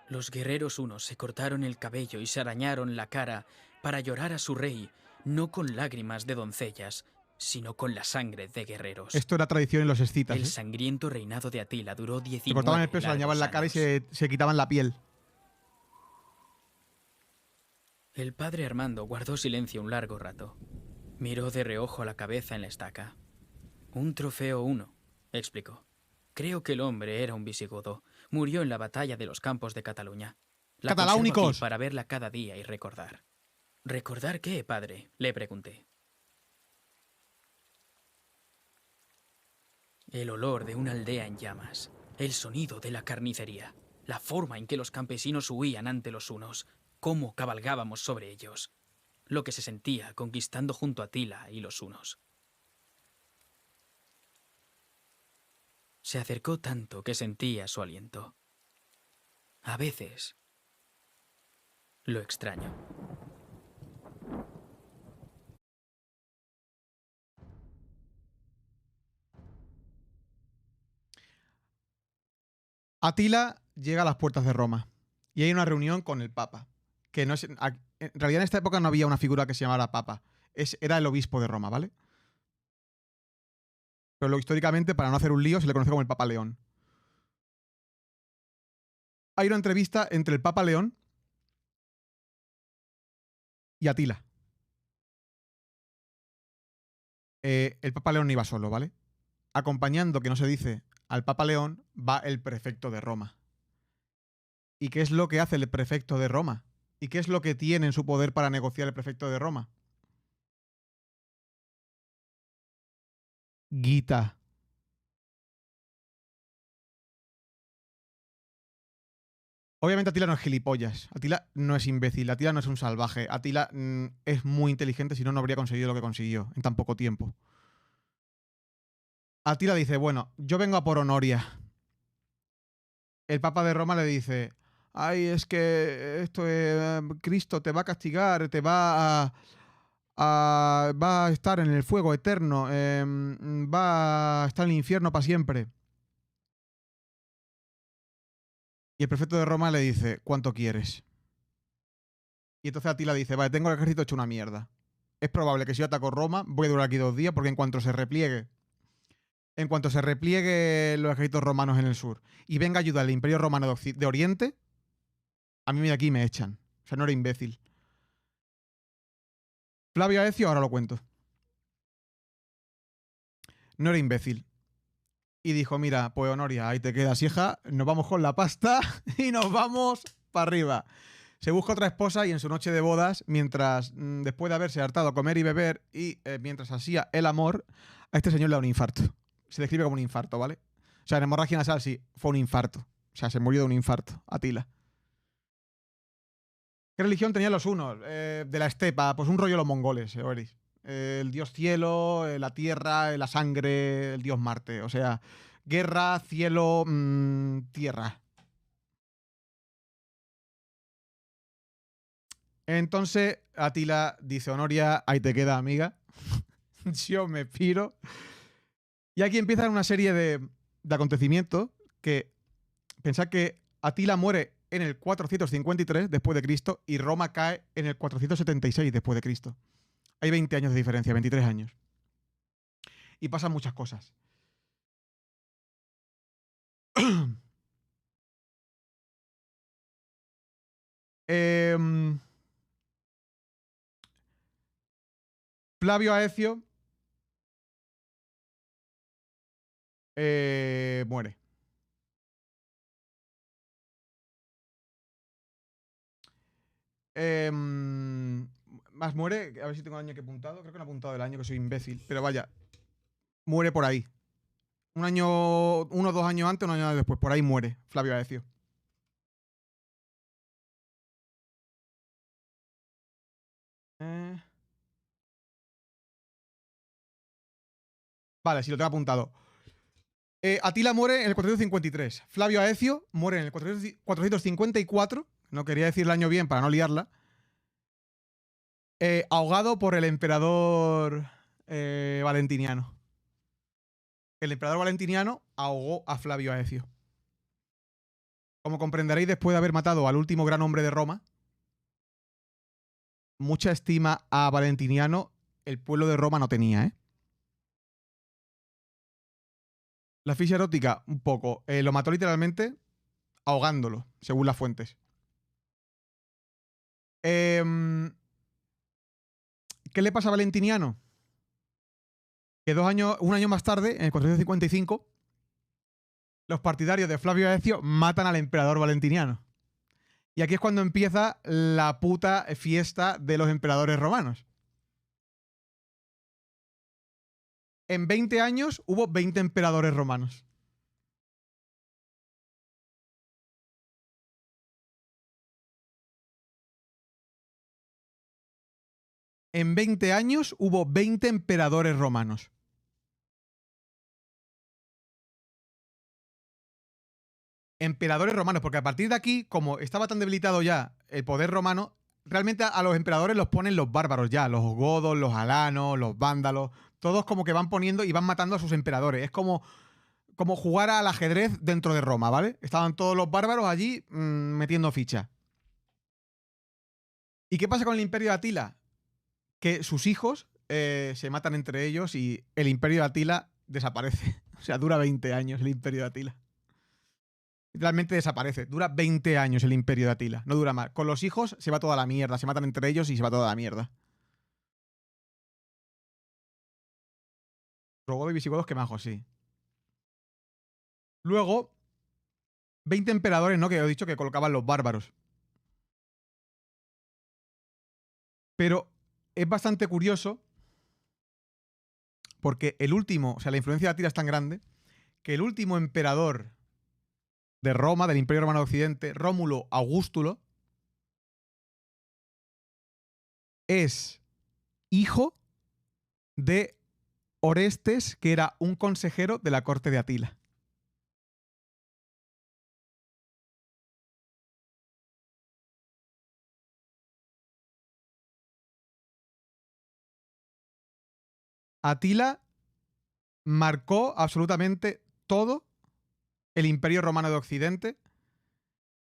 Los guerreros hunos se cortaron el cabello y se arañaron la cara para llorar a su rey, no con lágrimas de doncellas, sino con la sangre de guerreros. Esto era tradición en los escitas. El sangriento reinado de Atila duró 19 Se cortaban el pelo, se arañaban la cara y se quitaban la piel. El padre Armando guardó silencio un largo rato. Miró de reojo la cabeza en la estaca. Un trofeo huno, explicó. Creo que el hombre era un visigodo. Murió en la batalla de los campos de Cataluña. La ¡Cataláunicos! conservo aquí para verla cada día y recordar. ¿Recordar qué, padre?, le pregunté. El olor de una aldea en llamas, el sonido de la carnicería, la forma en que los campesinos huían ante los hunos, cómo cabalgábamos sobre ellos, lo que se sentía conquistando junto a Atila y los hunos. Se acercó tanto que sentía su aliento. A veces lo extraño. Atila llega a las puertas de Roma y hay una reunión con el Papa. Que no es, en realidad en esta época no había una figura que se llamara Papa. Era el obispo de Roma, ¿vale? Pero luego, históricamente, para no hacer un lío, se le conoce como el Papa León. Hay una entrevista entre el Papa León y Atila. El Papa León no iba solo, ¿vale? Acompañando, que no se dice, al Papa León va el prefecto de Roma. ¿Y qué es lo que hace el prefecto de Roma? ¿Y qué es lo que tiene en su poder para negociar el prefecto de Roma? Guita. Obviamente Atila no es gilipollas. Atila no es imbécil. Atila no es un salvaje. Atila es muy inteligente, si no, no habría conseguido lo que consiguió en tan poco tiempo. Atila dice, bueno, yo vengo a por Honoria. El Papa de Roma le dice, ay, es que esto es, Cristo te va a castigar, te va va a estar en el fuego eterno, va a estar en el infierno para siempre. Y el prefecto de Roma le dice, ¿cuánto quieres? Y entonces Atila dice, vale, tengo el ejército hecho una mierda. Es probable que si yo ataco Roma, voy a durar aquí 2 días, porque en cuanto se repliegue los ejércitos romanos en el sur y venga ayuda al Imperio Romano de Oriente, a mí de aquí me echan. O sea, no era imbécil. Flavio Aecio, ahora lo cuento. No era imbécil. Y dijo, mira, pues Honoria, ahí te quedas, hija, nos vamos con la pasta y nos vamos para arriba. Se busca otra esposa y en su noche de bodas, mientras, después de haberse hartado a comer y beber y mientras hacía el amor, a este señor le da un infarto. Se describe como un infarto, ¿vale? O sea, en hemorragia nasal sí, fue un infarto. O sea, se murió de un infarto, Atila. ¿Qué religión tenían los hunos? De la estepa, pues un rollo de los mongoles, Oeris. El dios cielo, la tierra, la sangre, el dios Marte. O sea, guerra, cielo, tierra. Entonces, Atila dice, Honoria, ahí te queda, amiga. Yo me piro. Y aquí empiezan una serie de acontecimientos que... Pensad que Atila muere en el 453 después de Cristo y Roma cae en el 476 después de Cristo. Hay 20 años de diferencia, 23 años. Y pasan muchas cosas. Flavio Aecio muere. Más muere, a ver si tengo el año que he apuntado. Creo que no he apuntado el año, que soy imbécil. Pero vaya, muere por ahí. 1 o 2 años antes, 1 año después. Por ahí muere Flavio Aecio. Vale, sí lo tengo apuntado. Atila muere en el 453. Flavio Aecio muere en el 454. No quería decir el año bien para no liarla. Ahogado por el emperador Valentiniano. El emperador Valentiniano ahogó a Flavio Aecio. Como comprenderéis, después de haber matado al último gran hombre de Roma, mucha estima a Valentiniano el pueblo de Roma no tenía, ¿eh? La ficha erótica, un poco. Lo mató literalmente ahogándolo, según las fuentes. ¿Qué le pasa a Valentiniano? Que 1 año más tarde, en el 455, los partidarios de Flavio Aecio matan al emperador Valentiniano. Y aquí es cuando empieza la puta fiesta de los emperadores romanos. En 20 años hubo 20 emperadores romanos. En 20 años hubo 20 emperadores romanos. Emperadores romanos, porque a partir de aquí, como estaba tan debilitado ya el poder romano, realmente a los emperadores los ponen los bárbaros ya, los godos, los alanos, los vándalos, todos como que van poniendo y van matando a sus emperadores. Es como jugar al ajedrez dentro de Roma, ¿vale? Estaban todos los bárbaros allí metiendo ficha. ¿Y qué pasa con el imperio de Atila? Que sus hijos se matan entre ellos y el imperio de Atila desaparece. O sea, dura 20 años el imperio de Atila. Literalmente desaparece. Dura 20 años el imperio de Atila. No dura más. Con los hijos se va toda la mierda. Se matan entre ellos y se va toda la mierda. Rogodo y visigodos que majos, sí. Luego, 20 emperadores, ¿no? Que he dicho que colocaban los bárbaros. Pero es bastante curioso porque el último, o sea, la influencia de Atila es tan grande que el último emperador de Roma, del Imperio Romano de Occidente, Rómulo Augustulo, es hijo de Orestes, que era un consejero de la corte de Atila. Atila marcó absolutamente todo el Imperio Romano de Occidente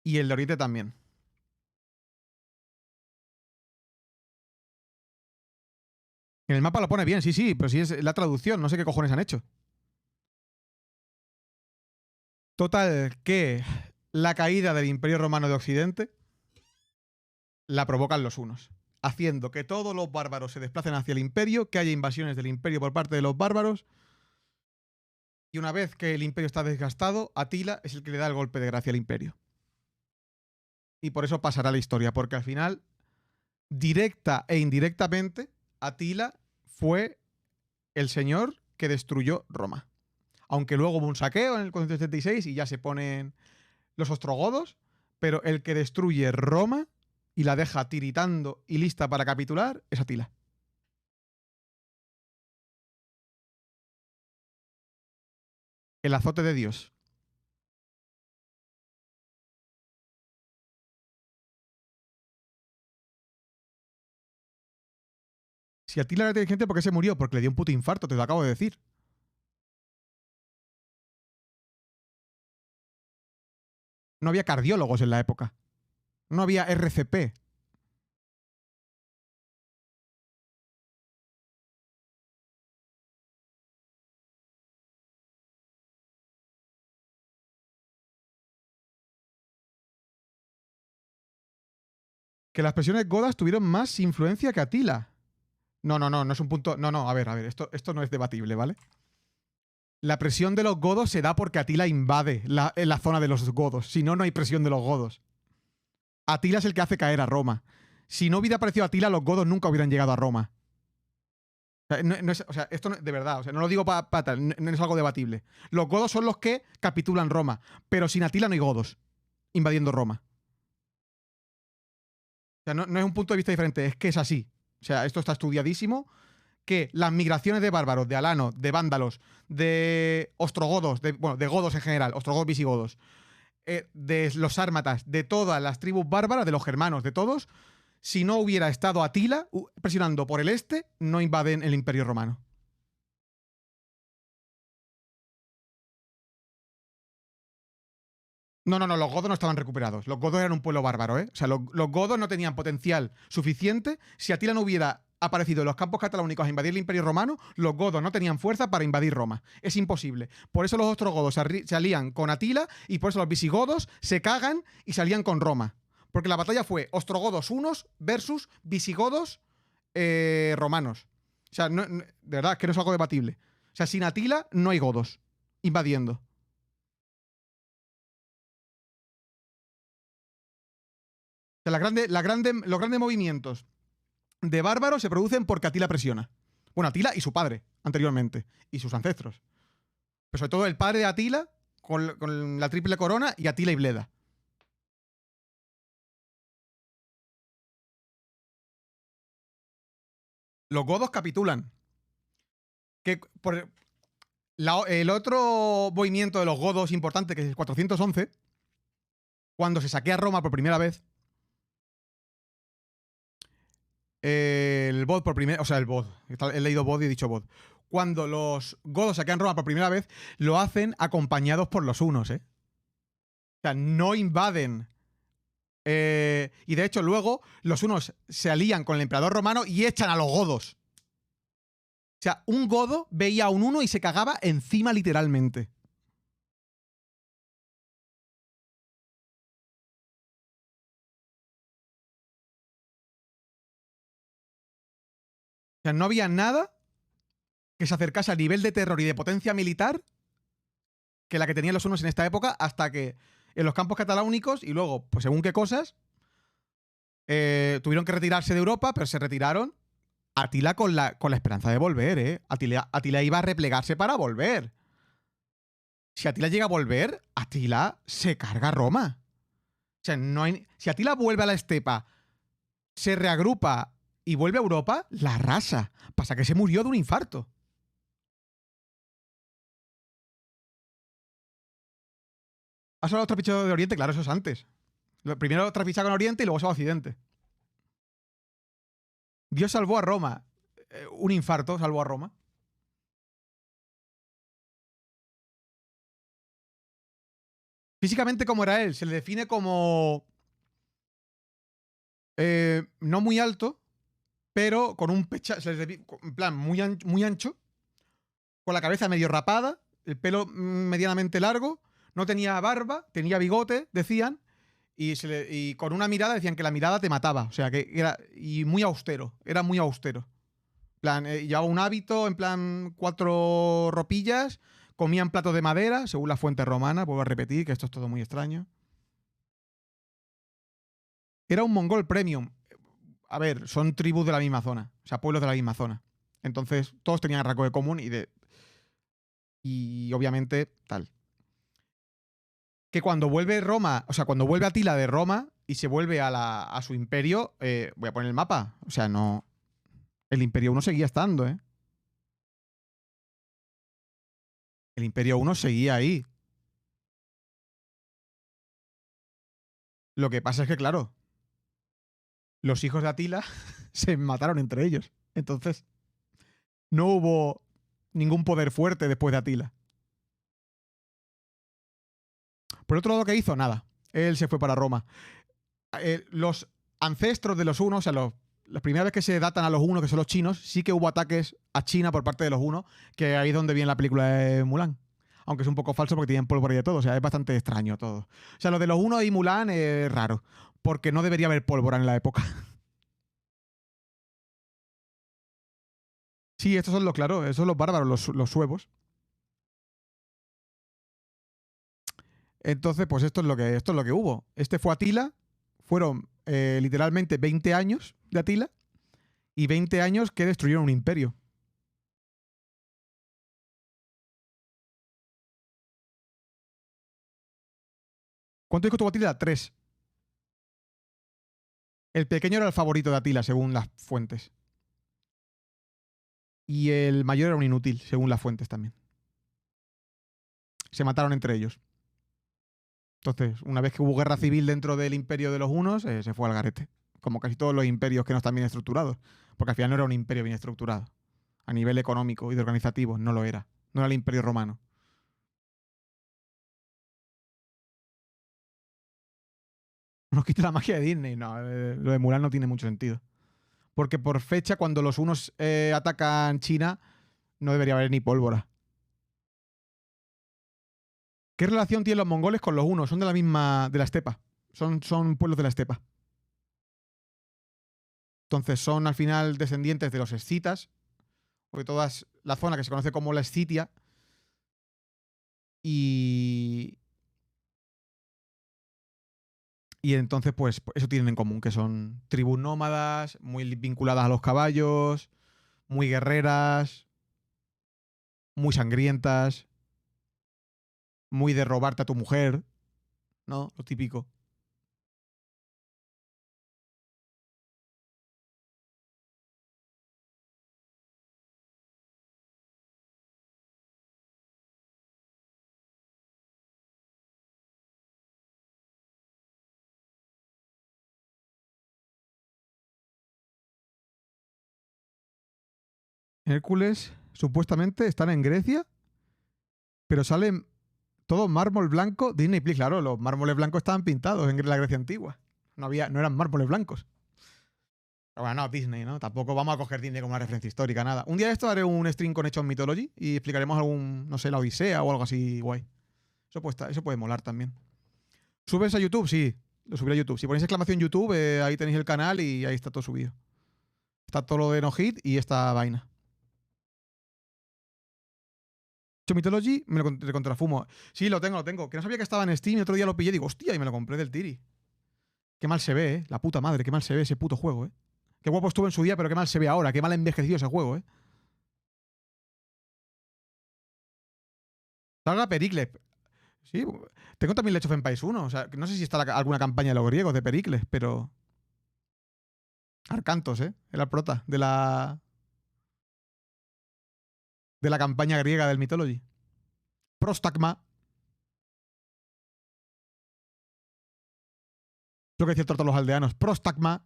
y el de Oriente también. En el mapa lo pone bien, sí, pero sí es la traducción, no sé qué cojones han hecho. Total, que la caída del Imperio Romano de Occidente la provocan los hunos, haciendo que todos los bárbaros se desplacen hacia el imperio, que haya invasiones del imperio por parte de los bárbaros, y una vez que el imperio está desgastado, Atila es el que le da el golpe de gracia al imperio. Y por eso pasará la historia, porque al final, directa e indirectamente, Atila fue el señor que destruyó Roma. Aunque luego hubo un saqueo en el 476 y ya se ponen los ostrogodos, pero el que destruye Roma y la deja tiritando y lista para capitular es Atila. El azote de Dios. Si Atila era inteligente, ¿por qué se murió? Porque le dio un puto infarto, te lo acabo de decir. No había cardiólogos en la época. No había RCP. Que las presiones godas tuvieron más influencia que Atila. No es un punto. No, a ver, esto no es debatible, ¿vale? La presión de los godos se da porque Atila invade la zona de los godos. Si no, no hay presión de los godos. Atila es el que hace caer a Roma. Si no hubiera aparecido Atila, los godos nunca hubieran llegado a Roma. O sea, esto de verdad, o sea, no lo digo para tal, no es algo debatible. Los godos son los que capitulan Roma, pero sin Atila no hay godos invadiendo Roma. O sea, no es un punto de vista diferente, es que es así. O sea, esto está estudiadísimo, que las migraciones de bárbaros, de alanos, de vándalos, de ostrogodos, de godos en general, ostrogodos visigodos, de los sármatas, de todas las tribus bárbaras, de los germanos, de todos, si no hubiera estado Atila presionando por el este, no invaden el Imperio Romano. No, los godos no estaban recuperados. Los godos eran un pueblo bárbaro, ¿eh? O sea, los godos no tenían potencial suficiente. Si Atila no hubiera aparecido en los campos cataláunicos a invadir el Imperio Romano, los godos no tenían fuerza para invadir Roma. Es imposible. Por eso los ostrogodos se alían con Atila y por eso los visigodos se cagan y se alían con Roma. Porque la batalla fue ostrogodos unos versus visigodos romanos. O sea, de verdad, es que no es algo debatible. O sea, sin Atila no hay godos invadiendo. O sea, los grandes movimientos de bárbaros se producen porque Atila presiona. Bueno, Atila y su padre, anteriormente. Y sus ancestros. Pero sobre todo el padre de Atila, con la triple corona, y Atila y Bleda. Los godos capitulan. El otro movimiento de los godos importante, que es el 411, cuando se saquea Roma por primera vez, el bod por primera... O sea, el bod. He leído bod y he dicho bod. Cuando los godos saquean Roma por primera vez, lo hacen acompañados por los hunos, ¿eh? O sea, no invaden. Y de hecho, luego los hunos se alían con el emperador romano y echan a los godos. O sea, un godo veía a un huno y se cagaba encima literalmente. O sea, no había nada que se acercase al nivel de terror y de potencia militar que la que tenían los hunos en esta época, hasta que en los campos cataláunicos y luego, pues según qué cosas, tuvieron que retirarse de Europa, pero se retiraron. Atila con la esperanza de volver, ¿eh? Atila iba a replegarse para volver. Si Atila llega a volver, Atila se carga a Roma. O sea, si Atila vuelve a la estepa, se reagrupa y vuelve a Europa, la arrasa. Pasa que se murió de un infarto. ¿Has hablado de trapichado de Oriente? Claro, eso es antes. Primero trapichaba con Oriente y luego se va a Occidente. Dios salvó a Roma. Un infarto salvó a Roma. Físicamente, ¿cómo era él? Se le define como... no muy alto, pero con un pecho... En plan, muy ancho. Con la cabeza medio rapada. El pelo medianamente largo. No tenía barba. Tenía bigote, decían. Y con una mirada decían que la mirada te mataba. O sea, que era... Y muy austero. Era muy austero. En plan, llevaba un hábito, en plan 4 ropillas. Comían platos de madera, según la fuente romana. Vuelvo a repetir que esto es todo muy extraño. Era un mongol premium. A ver, son tribus de la misma zona. O sea, pueblos de la misma zona. Entonces, todos tenían rasgo de común y obviamente, tal. Que cuando vuelve Roma, o sea, cuando vuelve Atila de Roma y se vuelve a su imperio, voy a poner el mapa. O sea, no... El Imperio 1 seguía estando, ¿eh? El Imperio 1 seguía ahí. Lo que pasa es que, claro, los hijos de Atila se mataron entre ellos. Entonces, no hubo ningún poder fuerte después de Atila. Por otro lado, ¿qué hizo? Nada. Él se fue para Roma. Los ancestros de los hunos, o sea, la primera vez que se datan a los hunos, que son los chinos, sí que hubo ataques a China por parte de los hunos, que ahí es donde viene la película de Mulan. Aunque es un poco falso porque tienen pólvora y de todo. O sea, es bastante extraño todo. O sea, lo de los hunos y Mulan es raro. Porque no debería haber pólvora en la época. Sí, estos son los, claro, esos son los bárbaros, los suevos. Entonces, pues esto es lo que hubo. Este fue Atila. Fueron literalmente 20 años de Atila. Y 20 años que destruyeron un imperio. ¿Cuánto dijo tuvo Atila? 3. El pequeño era el favorito de Atila, según las fuentes. Y el mayor era un inútil, según las fuentes también. Se mataron entre ellos. Entonces, una vez que hubo guerra civil dentro del imperio de los hunos, se fue al garete. Como casi todos los imperios que no están bien estructurados. Porque al final no era un imperio bien estructurado. A nivel económico y de organizativo, no lo era. No era el imperio romano. Nos quita la magia de Disney. No, lo de Mulan no tiene mucho sentido. Porque por fecha, cuando los hunos atacan China, no debería haber ni pólvora. ¿Qué relación tienen los mongoles con los hunos? Son de la misma... de la estepa. Son pueblos de la estepa. Entonces son al final descendientes de los escitas. Porque toda la zona que se conoce como la Escitia. Y entonces, pues, eso tienen en común, que son tribus nómadas, muy vinculadas a los caballos, muy guerreras, muy sangrientas, muy de robarte a tu mujer, ¿no? Lo típico. Hércules, supuestamente, están en Grecia, pero salen todo mármol blanco. Disney Plus, claro, los mármoles blancos estaban pintados en la Grecia antigua. No eran mármoles blancos. Pero bueno, no, Disney, ¿no? Tampoco vamos a coger Disney como una referencia histórica, nada. Un día de esto haré un stream con Hechos Mythology y explicaremos algún, no sé, la Odisea o algo así guay. Eso puede molar también. ¿Subes a YouTube? Sí, lo subiré a YouTube. Si ponéis exclamación YouTube, ahí tenéis el canal y ahí está todo subido. Está todo lo de No Hit y esta vaina. Mythology me lo recontrafumo. Sí, lo tengo. Que no sabía que estaba en Steam y otro día lo pillé y digo, hostia, y me lo compré del tiri. Qué mal se ve, ¿eh? La puta madre, qué mal se ve ese puto juego, ¿eh? Qué guapo estuvo en su día, pero qué mal se ve ahora. Qué mal ha envejecido ese juego, ¿eh? Salga Pericles. Sí, tengo también Age of Empires 1. O sea, no sé si está alguna campaña de los griegos de Pericles, pero... Arcantos, ¿eh? Era el prota de la campaña griega del Mythology. Prostagma. Lo que decían todos los aldeanos. Prostagma.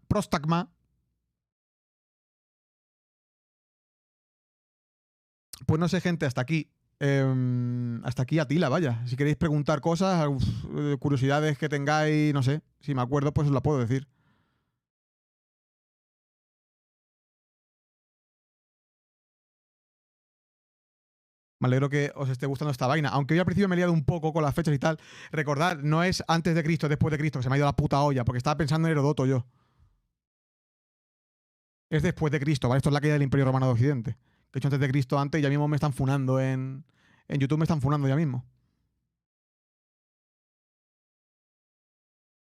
Pues no sé, gente, hasta aquí. Hasta aquí Atila, vaya. Si queréis preguntar cosas, curiosidades que tengáis, no sé. Si me acuerdo, pues os la puedo decir. Me alegro que os esté gustando esta vaina. Aunque yo al principio me he liado un poco con las fechas y tal. Recordad, no es antes de Cristo, después de Cristo, que se me ha ido la puta olla, porque estaba pensando en Herodoto yo. Es después de Cristo, ¿vale? Esto es la caída del Imperio Romano de Occidente. Que he hecho antes de Cristo, antes, y ya mismo me están funando en YouTube, me están funando ya mismo.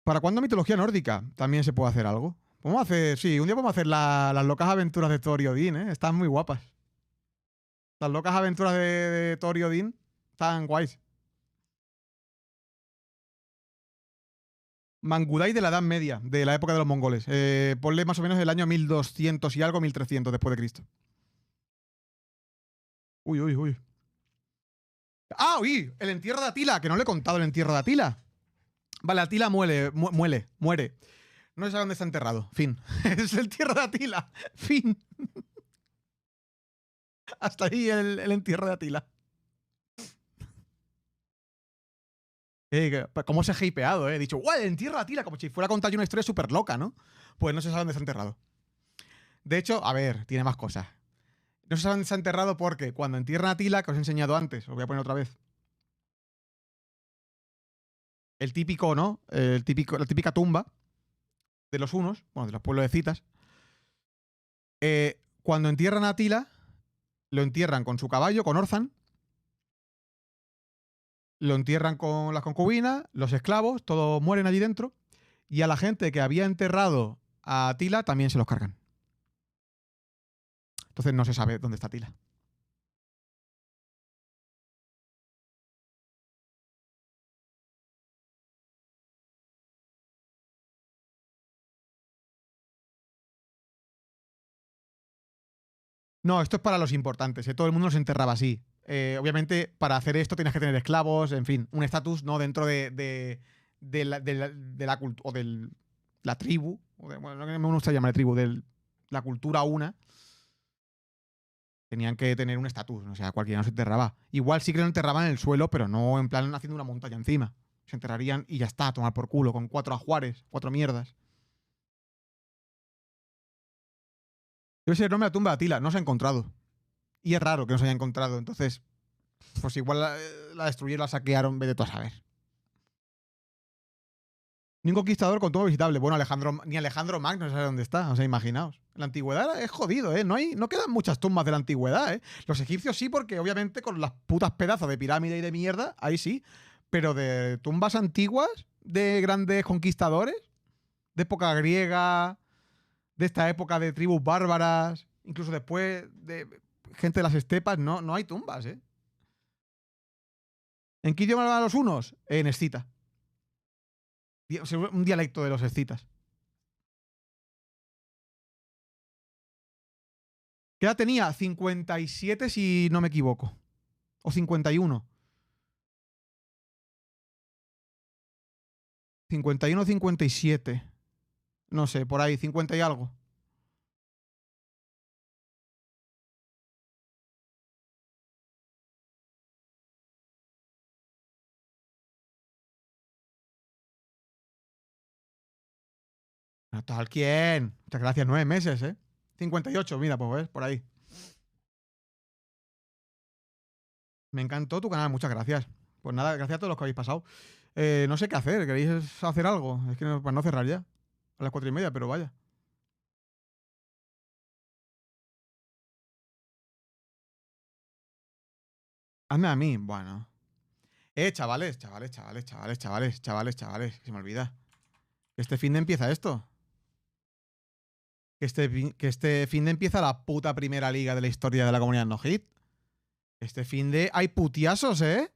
¿Para cuándo mitología nórdica? También se puede hacer algo. Podemos hacer, sí, un día podemos hacer las locas aventuras de Thor y Odín, ¿eh? Están muy guapas. Las locas aventuras de Thor y Odín están guays. Mangudai de la Edad Media, de la época de los mongoles. Ponle más o menos el año 1200 y algo, 1300 después de Cristo. Uy. ¡Ah, uy! El entierro de Atila, que no le he contado el entierro de Atila. Vale, Atila muere. No se sabe dónde está enterrado. Fin. Es el entierro de Atila. Fin. Hasta ahí el entierro de Atila. ¿Cómo se ha hypeado, eh? He dicho, ¡guau! El entierro de Atila, como si fuera a contar yo una historia súper loca, ¿no? Pues no se sabe dónde está enterrado. De hecho, a ver, tiene más cosas. No se sabe dónde está enterrado porque cuando entierran a Atila, que os he enseñado antes, os voy a poner otra vez. El típico, ¿no? La típica tumba de los hunos, bueno, de los pueblos de citas. Cuando entierran a Atila, lo entierran con su caballo, con Orzan. Lo entierran con las concubinas, los esclavos, todos mueren allí dentro. Y a la gente que había enterrado a Atila también se los cargan. Entonces no se sabe dónde está Atila. No, esto es para los importantes, ¿eh? Todo el mundo los enterraba así. Obviamente, para hacer esto tienes que tener esclavos, en fin, un estatus, ¿no? Dentro de la cultura, o de la tribu, bueno, no me gusta llamar tribu, de la cultura una. Tenían que tener un estatus, o sea, cualquiera no se enterraba. Igual sí que lo enterraban en el suelo, pero no en plan haciendo una montaña encima. Se enterrarían y ya está, a tomar por culo, con 4 ajuares, 4 mierdas. Debe ser el nombre de la tumba de Atila, no se ha encontrado. Y es raro que no se haya encontrado, entonces, pues igual la destruyeron, la saquearon, vete tú a saber. Ni un conquistador con tumba visitable. Bueno, ni Alejandro Magno no sabe dónde está, o sea, imaginaos. En la antigüedad es jodido, ¿eh? No quedan muchas tumbas de la antigüedad, ¿eh? Los egipcios sí, porque obviamente con las putas pedazos de pirámide y de mierda, ahí sí. Pero de tumbas antiguas, de grandes conquistadores, de época griega, de esta época de tribus bárbaras, incluso después de gente de las estepas, no hay tumbas, ¿eh? ¿En qué idioma hablan los unos? En escita. Un dialecto de los escitas. ¿Qué edad tenía? 57 si no me equivoco. O 51. 51 o 57. No sé, por ahí, 50 y algo. No, tal quien. Muchas gracias, 9 meses, ¿eh? 58, mira, pues ves, por ahí. Me encantó tu canal, muchas gracias. Pues nada, gracias a todos los que habéis pasado. No sé qué hacer, ¿queréis hacer algo? Es que para no cerrar ya. A las 4:30, pero vaya. Hazme a mí. Bueno. Chavales. Que se me olvida. Que este fin de empieza esto. Que este fin de empieza la puta primera liga de la historia de la comunidad no hit. Este fin de... Hay putiasos, ¿eh?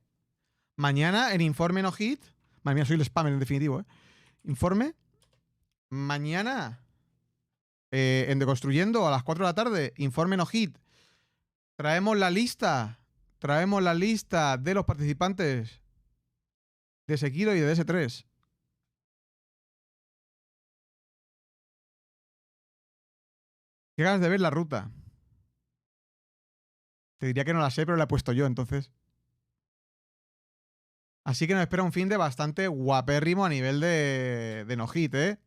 Mañana en Informe no hit. Madre mía, soy el spammer en definitivo, ¿eh? Informe. Mañana en Deconstruyendo a las 4 de la tarde. Informe no hit. Traemos la lista de los participantes de Sekiro y de DS3. Qué ganas de ver la ruta. Te diría que no la sé, pero la he puesto yo, entonces. Así que nos espera un fin de bastante guapérrimo a nivel de no hit, ¿eh?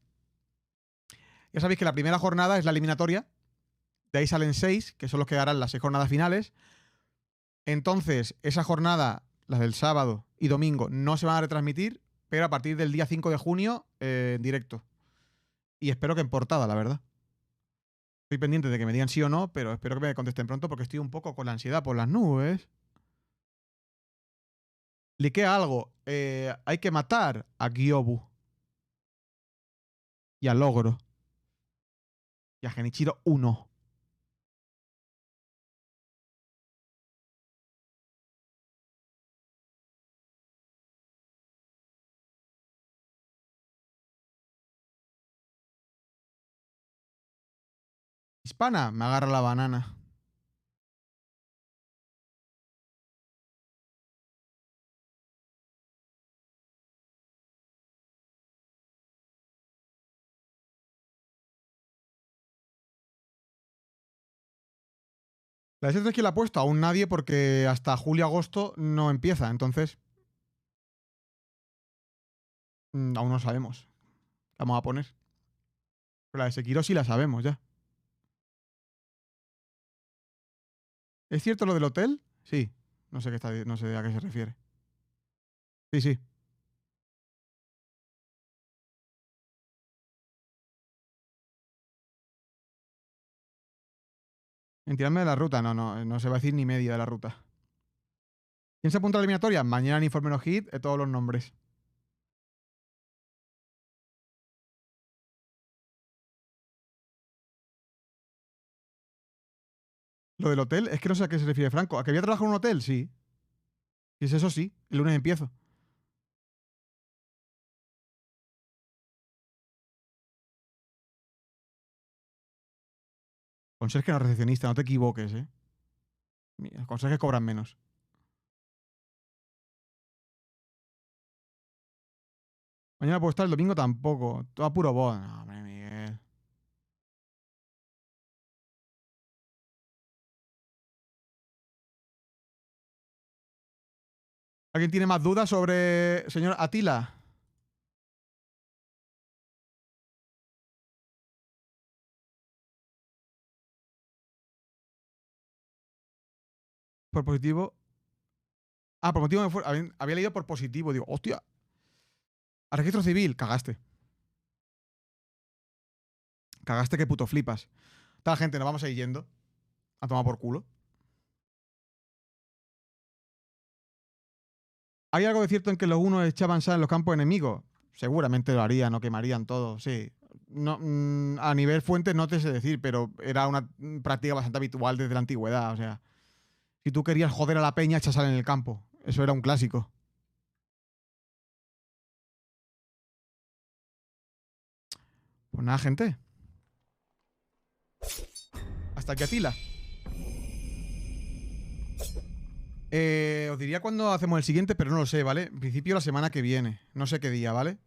Ya sabéis que la primera jornada es la eliminatoria. De ahí salen 6, que son los que harán las 6 jornadas finales. Entonces, esa jornada, las del sábado y domingo, no se van a retransmitir, pero a partir del día 5 de junio, en directo. Y espero que en portada, la verdad. Estoy pendiente de que me digan sí o no, pero espero que me contesten pronto porque estoy un poco con la ansiedad por las nubes. Liquea algo. Hay que matar a Gyobu. Y a Logro. Y a Genichiro 1. Hispana, me agarra la banana. La S3 que la ha puesto, aún nadie, porque hasta julio-agosto no empieza, entonces. Aún no sabemos. La vamos a poner. Pero la de Sekiro sí la sabemos ya. ¿Es cierto lo del hotel? Sí. No sé no sé a qué se refiere. Sí, sí. En tirarme de la ruta, no se va a decir ni media de la ruta. ¿Quién se apunta a la eliminatoria? Mañana en Informe No Hit, todos los nombres. Lo del hotel, es que no sé a qué se refiere Franco. ¿A que voy a trabajar en un hotel? Sí. Si es eso, sí. El lunes empiezo. Conserje no recepcionista, no te equivoques, ¿eh? Los conserjes cobran menos. Mañana puedo estar, el domingo tampoco. Todo a puro voz. No, hombre, Miguel. ¿Alguien tiene más dudas sobre señor Atila? Por positivo. Ah, por motivo había leído por positivo. Digo, hostia. A registro civil, cagaste. Cagaste que puto flipas. Tal gente, nos vamos a ir yendo. A tomar por culo. ¿Hay algo de cierto en que los unos echaban sal en los campos enemigos? Seguramente lo harían o quemarían todo, sí. No, a nivel fuente no te sé decir, pero era una práctica bastante habitual desde la antigüedad. O sea, si tú querías joder a la peña, echa sal en el campo. Eso era un clásico. Pues nada, gente. Hasta aquí Atila. Os diría cuándo hacemos el siguiente, pero no lo sé, ¿vale? En principio la semana que viene. No sé qué día, ¿vale?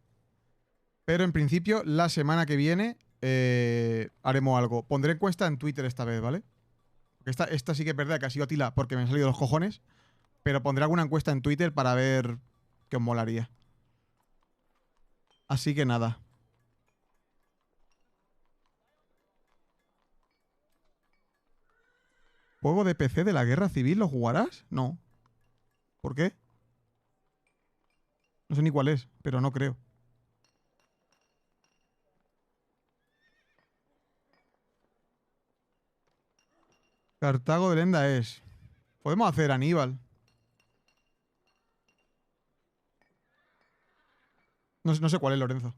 Pero en principio la semana que viene haremos algo. Pondré encuesta en Twitter esta vez, ¿vale? Porque esta sí que es verdad que ha sido Atila porque me han salido los cojones. Pero pondré alguna encuesta en Twitter para ver qué os molaría. Así que nada. ¿Juego de PC de la Guerra Civil lo jugarás? No. ¿Por qué? No sé ni cuál es, pero no creo. Cartago de Lenda es. Podemos hacer Aníbal. No sé cuál es, Lorenzo.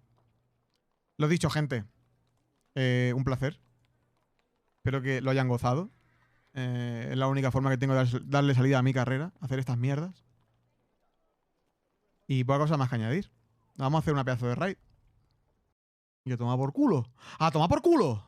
Lo dicho, gente. Un placer. Espero que lo hayan gozado. Es la única forma que tengo de darle salida a mi carrera, hacer estas mierdas. Y poca cosa más que añadir. Vamos a hacer una pedazo de raid. Y a tomar por culo. ¡A tomar por culo!